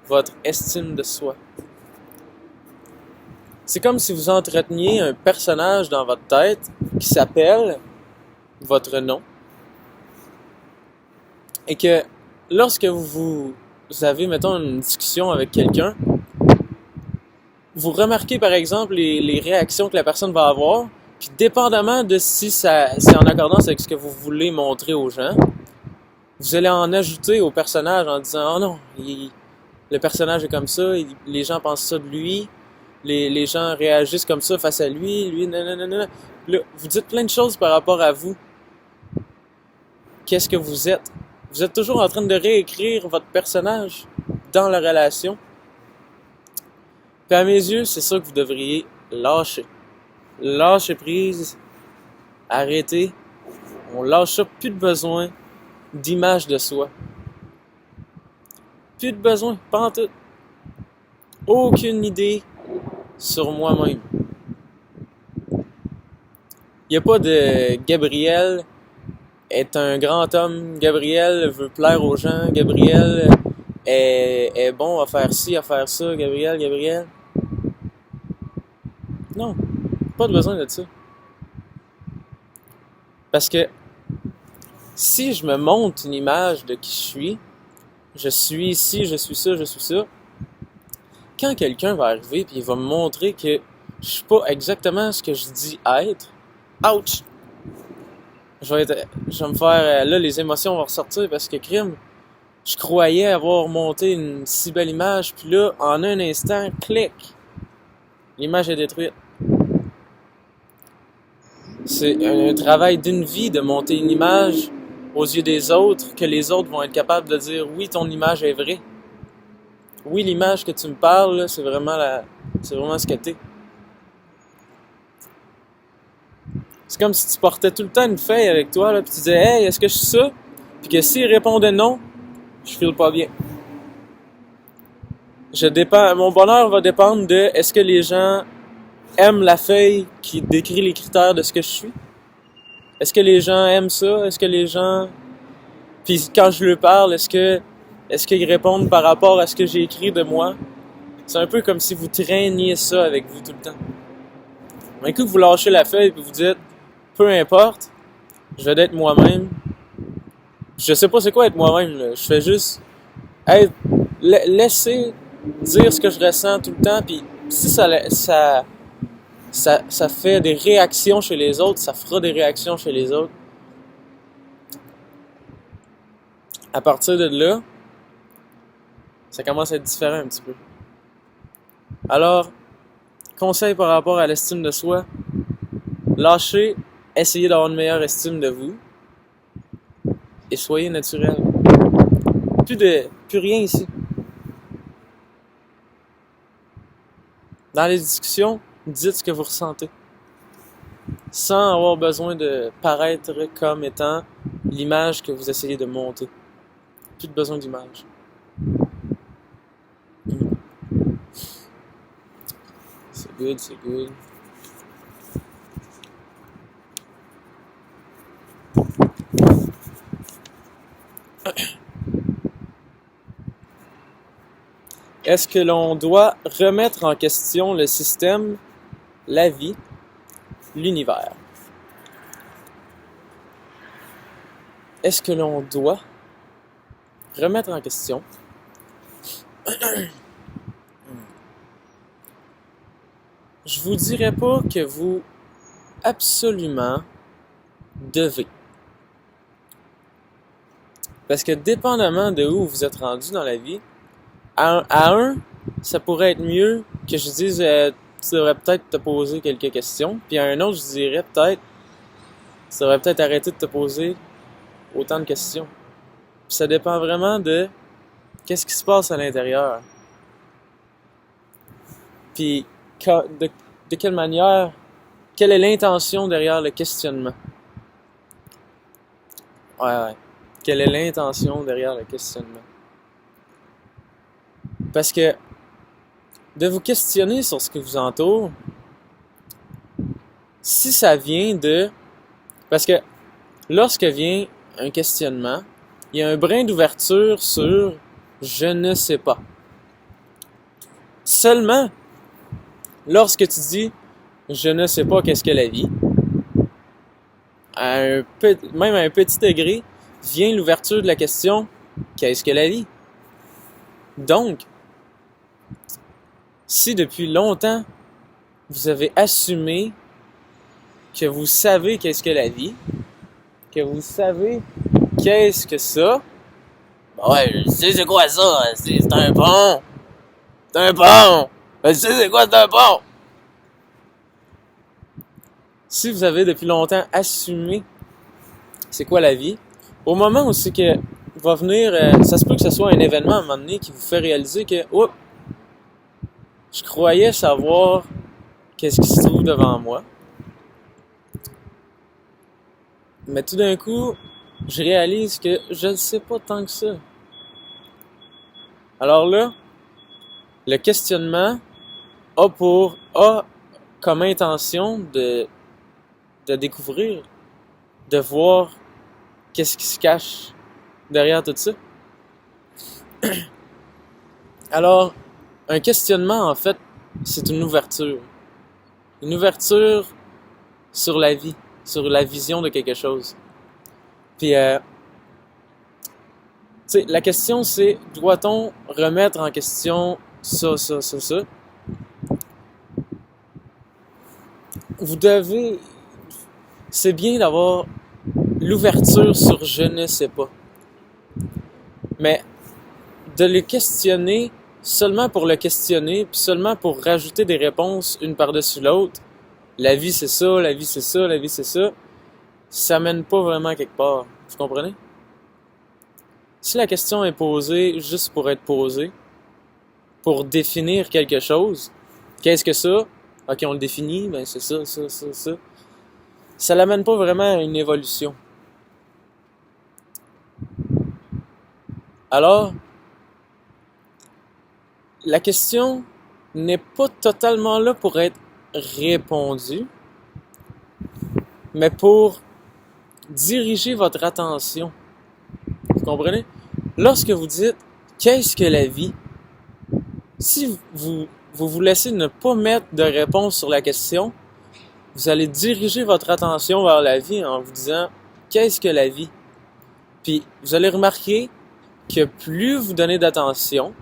votre estime de soi. C'est comme si vous entreteniez un personnage dans votre tête qui s'appelle votre nom. Et que lorsque vous avez, mettons, une discussion avec quelqu'un, vous remarquez par exemple les réactions que la personne va avoir, puis dépendamment de si c'est en accordance avec ce que vous voulez montrer aux gens, vous allez en ajouter au personnage en disant « Oh non, le personnage est comme ça, les gens pensent ça de lui, les gens réagissent comme ça face à lui, nanana. » Là, vous dites plein de choses par rapport à vous. Qu'est-ce que vous êtes? Vous êtes toujours en train de réécrire votre personnage dans la relation. Puis à mes yeux, c'est ça que vous devriez lâcher. Lâcher prise, arrêter. On lâche plus de besoin d'image de soi. Plus de besoin, pas en tout. Aucune idée sur moi-même. Il n'y a pas de Gabriel est un grand homme, Gabriel veut plaire aux gens, Gabriel est bon à faire ci, à faire ça, Gabriel. Non, pas de besoin de ça. Parce que si je me montre une image de qui je suis ici, je suis ça, quand quelqu'un va arriver et il va me montrer que je suis pas exactement ce que je dis être, ouch! Je vais me faire... Là, les émotions vont ressortir parce que crime, je croyais avoir monté une si belle image, puis là, en un instant, clic, l'image est détruite. C'est un travail d'une vie de monter une image aux yeux des autres, que les autres vont être capables de dire oui, ton image est vraie. Oui, l'image que tu me parles, là, c'est vraiment ce que t'es. C'est comme si tu portais tout le temps une feuille avec toi, là, puis tu disais, hey, est-ce que je suis ça? Puis que s'il répondait non, je file pas bien. Mon bonheur va dépendre de est-ce que les gens aiment la feuille qui décrit les critères de ce que je suis? Est-ce que les gens aiment ça? Est-ce que les gens... Puis quand je leur parle, est-ce qu'ils répondent par rapport à ce que j'ai écrit de moi? C'est un peu comme si vous traîniez ça avec vous tout le temps. Un coup que vous lâchez la feuille et vous dites, peu importe, je vais être moi-même. Je sais pas c'est quoi être moi-même, là. Je fais juste laisser dire ce que je ressens tout le temps, puis si ça fait des réactions chez les autres, ça fera des réactions chez les autres. À partir de là, ça commence à être différent un petit peu. Alors, conseil par rapport à l'estime de soi, lâchez, essayez d'avoir une meilleure estime de vous et soyez naturel. Plus rien ici. Dans les discussions, dites ce que vous ressentez. Sans avoir besoin de paraître comme étant l'image que vous essayez de monter. Plus de besoin d'image. C'est good, c'est good. Est-ce que l'on doit remettre en question le système, la vie, l'univers? Est-ce que l'on doit remettre en question Je vous dirais pas que vous absolument devez. Parce que dépendamment de où vous êtes rendu dans la vie, à un, ça pourrait être mieux que je dise tu devrais peut-être te poser quelques questions, puis à un autre, je dirais peut-être tu devrais peut-être arrêter de te poser autant de questions. Puis ça dépend vraiment de qu'est-ce qui se passe à l'intérieur. Puis de quelle manière, quelle est l'intention derrière le questionnement? Ouais. Quelle est l'intention derrière le questionnement? Parce que de vous questionner sur ce qui vous entoure, si ça vient de... Parce que lorsque vient un questionnement, il y a un brin d'ouverture sur « je ne sais pas ». Seulement, lorsque tu dis « je ne sais pas qu'est-ce que la vie », même à un petit degré, vient l'ouverture de la question « qu'est-ce que la vie ?» Donc, si depuis longtemps, vous avez assumé que vous savez qu'est-ce que la vie, que vous savez qu'est-ce que ça, ben ouais, je sais c'est quoi ça, c'est un pont, c'est un pont, je sais c'est quoi c'est un pont. Si vous avez depuis longtemps assumé c'est quoi la vie, au moment où c'est que va venir, ça se peut que ce soit un événement à un moment donné qui vous fait réaliser que, oups, je croyais savoir qu'est-ce qui se trouve devant moi. Mais tout d'un coup, je réalise que je ne sais pas tant que ça. Alors là, le questionnement a comme intention de découvrir, de voir qu'est-ce qui se cache derrière tout ça. Alors, un questionnement, en fait, c'est une ouverture. Une ouverture sur la vie, sur la vision de quelque chose. Puis, tu sais, la question c'est, doit-on remettre en question ça? Vous devez... C'est bien d'avoir l'ouverture sur je ne sais pas. Mais de le questionner seulement pour le questionner, puis seulement pour rajouter des réponses une par-dessus l'autre. La vie c'est ça, la vie c'est ça, la vie c'est ça. Ça mène pas vraiment quelque part. Vous comprenez? Si la question est posée juste pour être posée, pour définir quelque chose, qu'est-ce que ça? Ok, on le définit, ben c'est ça, ça, ça, ça. Ça l'amène pas vraiment à une évolution. Alors, la question n'est pas totalement là pour être répondue, mais pour diriger votre attention. Vous comprenez? Lorsque vous dites « Qu'est-ce que la vie? » Si vous laissez ne pas mettre de réponse sur la question, vous allez diriger votre attention vers la vie en vous disant « Qu'est-ce que la vie? » Puis vous allez remarquer que plus vous donnez d'attention,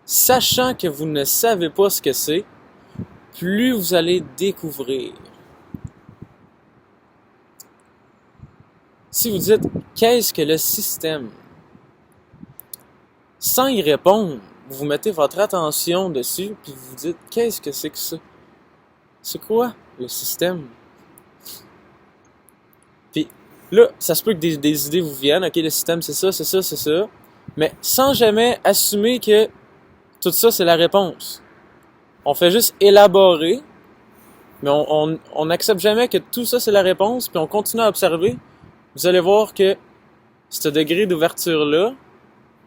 sachant que vous ne savez pas ce que c'est, plus vous allez découvrir. Si vous dites « Qu'est-ce que le système? » Sans y répondre, vous mettez votre attention dessus, puis vous dites « Qu'est-ce que c'est que ça? C'est quoi le système? » Puis là, ça se peut que des idées vous viennent. Ok, le système c'est ça, c'est ça, c'est ça. Mais sans jamais assumer que tout ça c'est la réponse. On fait juste élaborer, mais on n'accepte jamais que tout ça c'est la réponse, puis on continue à observer. Vous allez voir que ce degré d'ouverture-là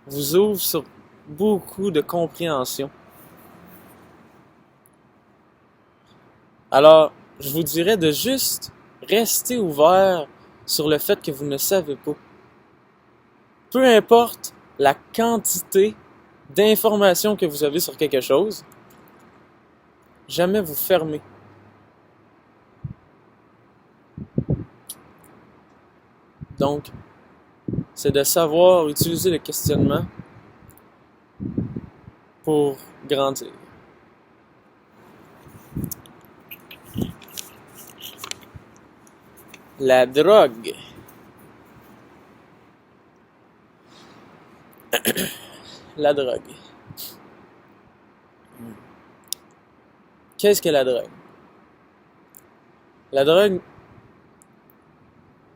vous ouvre sur beaucoup de compréhension. Alors, je vous dirais de juste rester ouvert sur le fait que vous ne savez pas. Peu importe la quantité d'informations que vous avez sur quelque chose, jamais vous fermez. Donc, c'est de savoir utiliser le questionnement pour grandir. La drogue. La drogue. Qu'est-ce que la drogue? La drogue,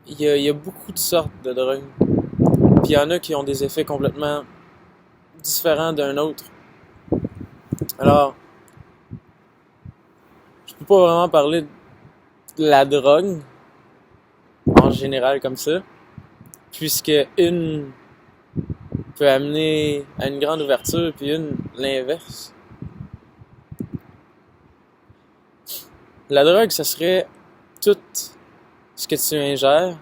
il y a beaucoup de sortes de drogues. Puis il y en a qui ont des effets complètement différents d'un autre. Alors, je peux pas vraiment parler de la drogue en général comme ça, puisque une peut amener à une grande ouverture, puis une l'inverse. La drogue, ça serait tout ce que tu ingères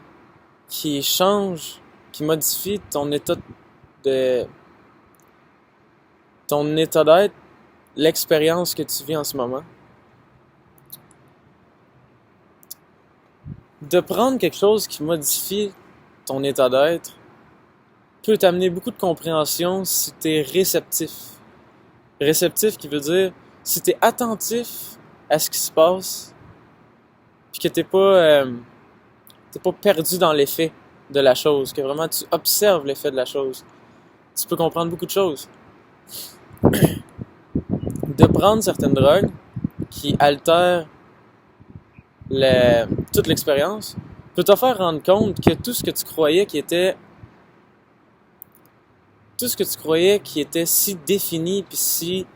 qui change, qui modifie ton état d'être, l'expérience que tu vis en ce moment. De prendre quelque chose qui modifie ton état d'être peut t'amener beaucoup de compréhension si t'es réceptif. Réceptif qui veut dire si t'es attentif à ce qui se passe, puis que t'es pas perdu dans l'effet de la chose, que vraiment tu observes l'effet de la chose. Tu peux comprendre beaucoup de choses. De prendre certaines drogues qui altèrent toute l'expérience peut te faire rendre compte que tout ce que tu croyais qui était si défini puis si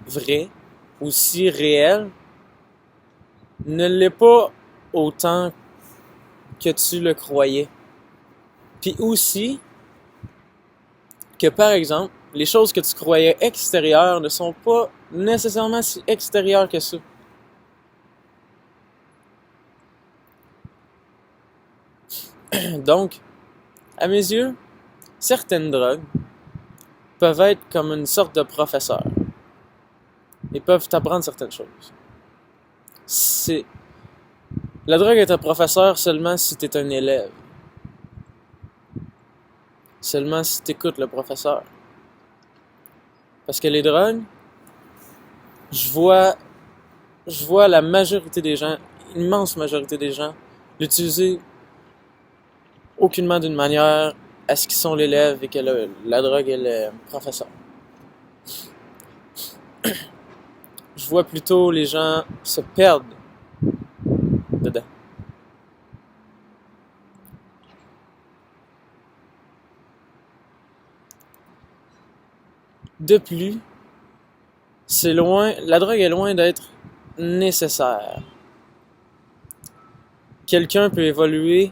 vrai ou si réel ne l'est pas autant que tu le croyais. Puis aussi que par exemple, les choses que tu croyais extérieures ne sont pas nécessairement si extérieures que ça. Donc, à mes yeux, certaines drogues peuvent être comme une sorte de professeur. Ils peuvent t'apprendre certaines choses. La drogue est un professeur seulement si tu es un élève. Seulement si tu écoutes le professeur. Parce que les drogues, je vois la majorité des gens, l'immense majorité des gens, l'utiliser aucunement d'une manière à ce qu'ils sont l'élève et que la drogue est le professeur. Je vois plutôt les gens se perdre dedans. De plus, la drogue est loin d'être nécessaire. Quelqu'un peut évoluer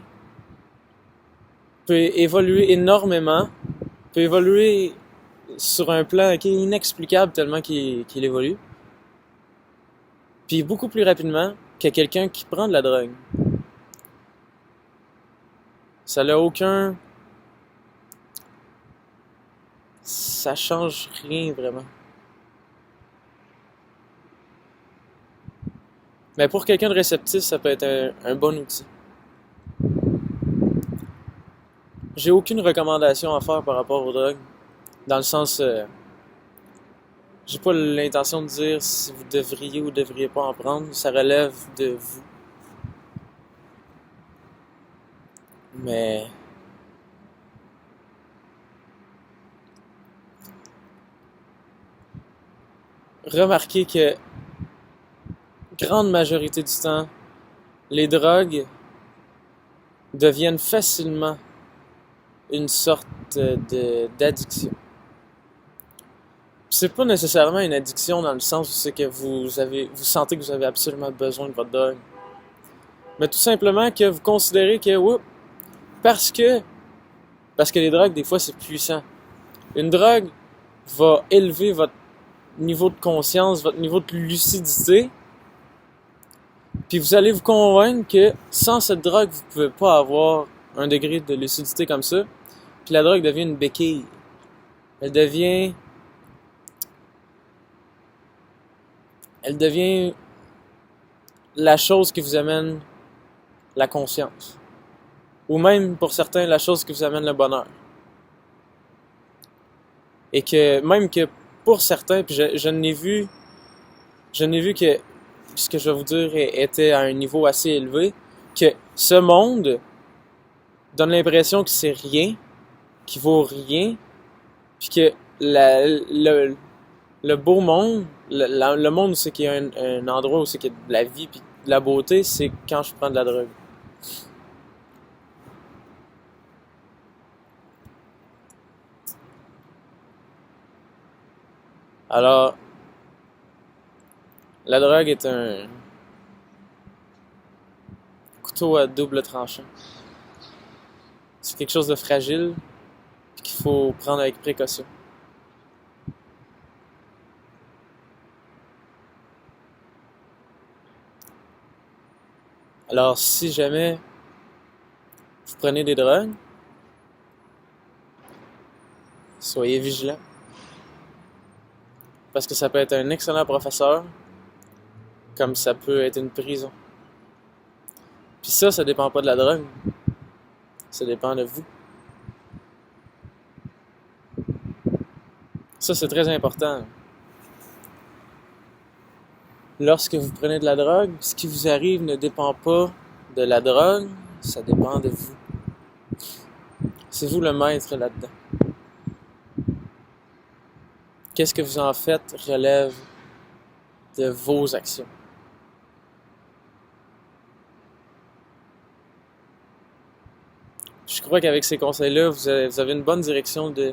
énormément, peut évoluer sur un plan qui est inexplicable tellement qu'il évolue, puis beaucoup plus rapidement que quelqu'un qui prend de la drogue. Ça change rien vraiment. Mais pour quelqu'un de réceptif, ça peut être un bon outil. J'ai aucune recommandation à faire par rapport aux drogues, dans le sens, j'ai pas l'intention de dire si vous devriez ou devriez pas en prendre, ça relève de vous. Mais remarquez que grande majorité du temps, les drogues deviennent facilement une sorte d'addiction. C'est pas nécessairement une addiction dans le sens où c'est que vous sentez que vous avez absolument besoin de votre drogue. Mais tout simplement que vous considérez que, parce que les drogues, des fois, c'est puissant. Une drogue va élever votre niveau de conscience, votre niveau de lucidité, puis vous allez vous convaincre que sans cette drogue, vous pouvez pas avoir un degré de lucidité comme ça, puis la drogue devient une béquille. Elle devient la chose qui vous amène la conscience. Ou même, pour certains, la chose qui vous amène le bonheur. Et que, même que pour certains, puis je n'ai vu que ce que je vais vous dire était à un niveau assez élevé, que ce monde donne l'impression que c'est rien, qu'il vaut rien, puis que le beau monde, le monde où c'est qu'il y a un endroit où c'est qu'il y a de la vie puis de la beauté, c'est quand je prends de la drogue. Alors, la drogue est un couteau à double tranchant. C'est quelque chose de fragile et qu'il faut prendre avec précaution. Alors, si jamais vous prenez des drogues, soyez vigilants. Parce que ça peut être un excellent professeur, comme ça peut être une prison. Puis ça dépend pas de la drogue. Ça dépend de vous. Ça, c'est très important. Lorsque vous prenez de la drogue, ce qui vous arrive ne dépend pas de la drogue, ça dépend de vous. C'est vous le maître là-dedans. Qu'est-ce que vous en faites relève de vos actions. Je crois qu'avec ces conseils-là, vous avez une bonne direction de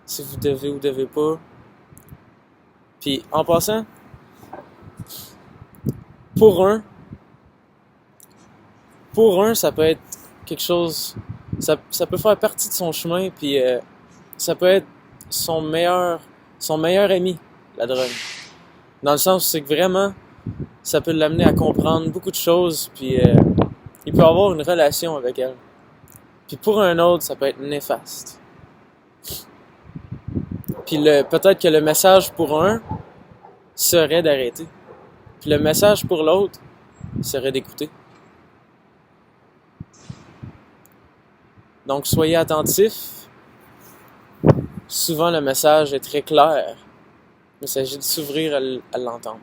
si vous devez ou devez pas. Puis en passant, pour un, ça peut être quelque chose, ça peut faire partie de son chemin, puis ça peut être son meilleur ami, la drogue. Dans le sens où c'est que vraiment, ça peut l'amener à comprendre beaucoup de choses, puis il peut avoir une relation avec elle. Puis pour un autre, ça peut être néfaste. Puis peut-être que le message pour un serait d'arrêter. Puis le message pour l'autre serait d'écouter. Donc soyez attentifs. Souvent le message est très clair. Il s'agit de s'ouvrir à l'entendre.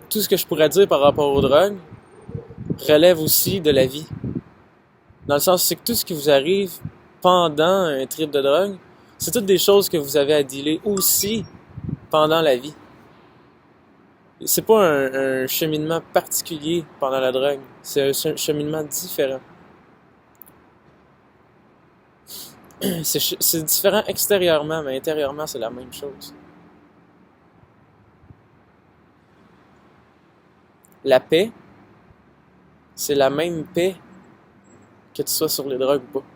Tout ce que je pourrais dire par rapport aux drogues, relève aussi de la vie. Dans le sens, c'est que tout ce qui vous arrive pendant un trip de drogue, c'est toutes des choses que vous avez à dealer aussi pendant la vie. C'est pas un cheminement particulier pendant la drogue, c'est un cheminement différent. C'est différent extérieurement, mais intérieurement, c'est la même chose. La paix, c'est la même paix que tu sois sur les drogues ou pas.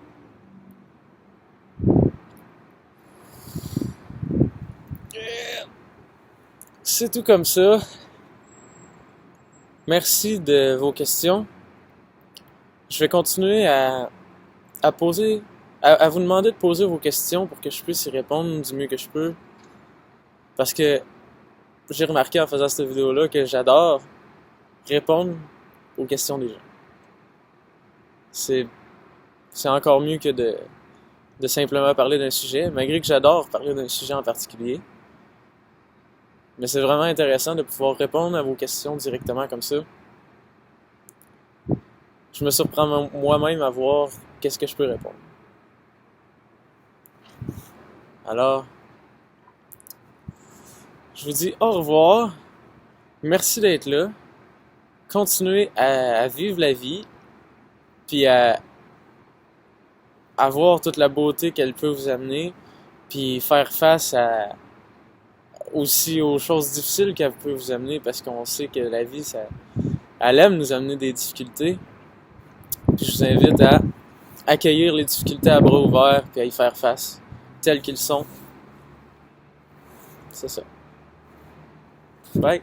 C'est tout comme ça. Merci de vos questions. Je vais continuer à poser, à vous demander de poser vos questions pour que je puisse y répondre du mieux que je peux. Parce que j'ai remarqué en faisant cette vidéo-là que j'adore répondre aux questions des gens. C'est encore mieux que de simplement parler d'un sujet, malgré que j'adore parler d'un sujet en particulier. Mais c'est vraiment intéressant de pouvoir répondre à vos questions directement comme ça. Je me surprends moi-même à voir qu'est-ce que je peux répondre. Alors, je vous dis au revoir. Merci d'être là. Continuez à vivre la vie, puis à voir toute la beauté qu'elle peut vous amener, puis faire face aussi aux choses difficiles qu'elle peut vous amener, parce qu'on sait que la vie, elle aime nous amener des difficultés. Puis je vous invite à accueillir les difficultés à bras ouverts, puis à y faire face, tels qu'ils sont. C'est ça. Bye!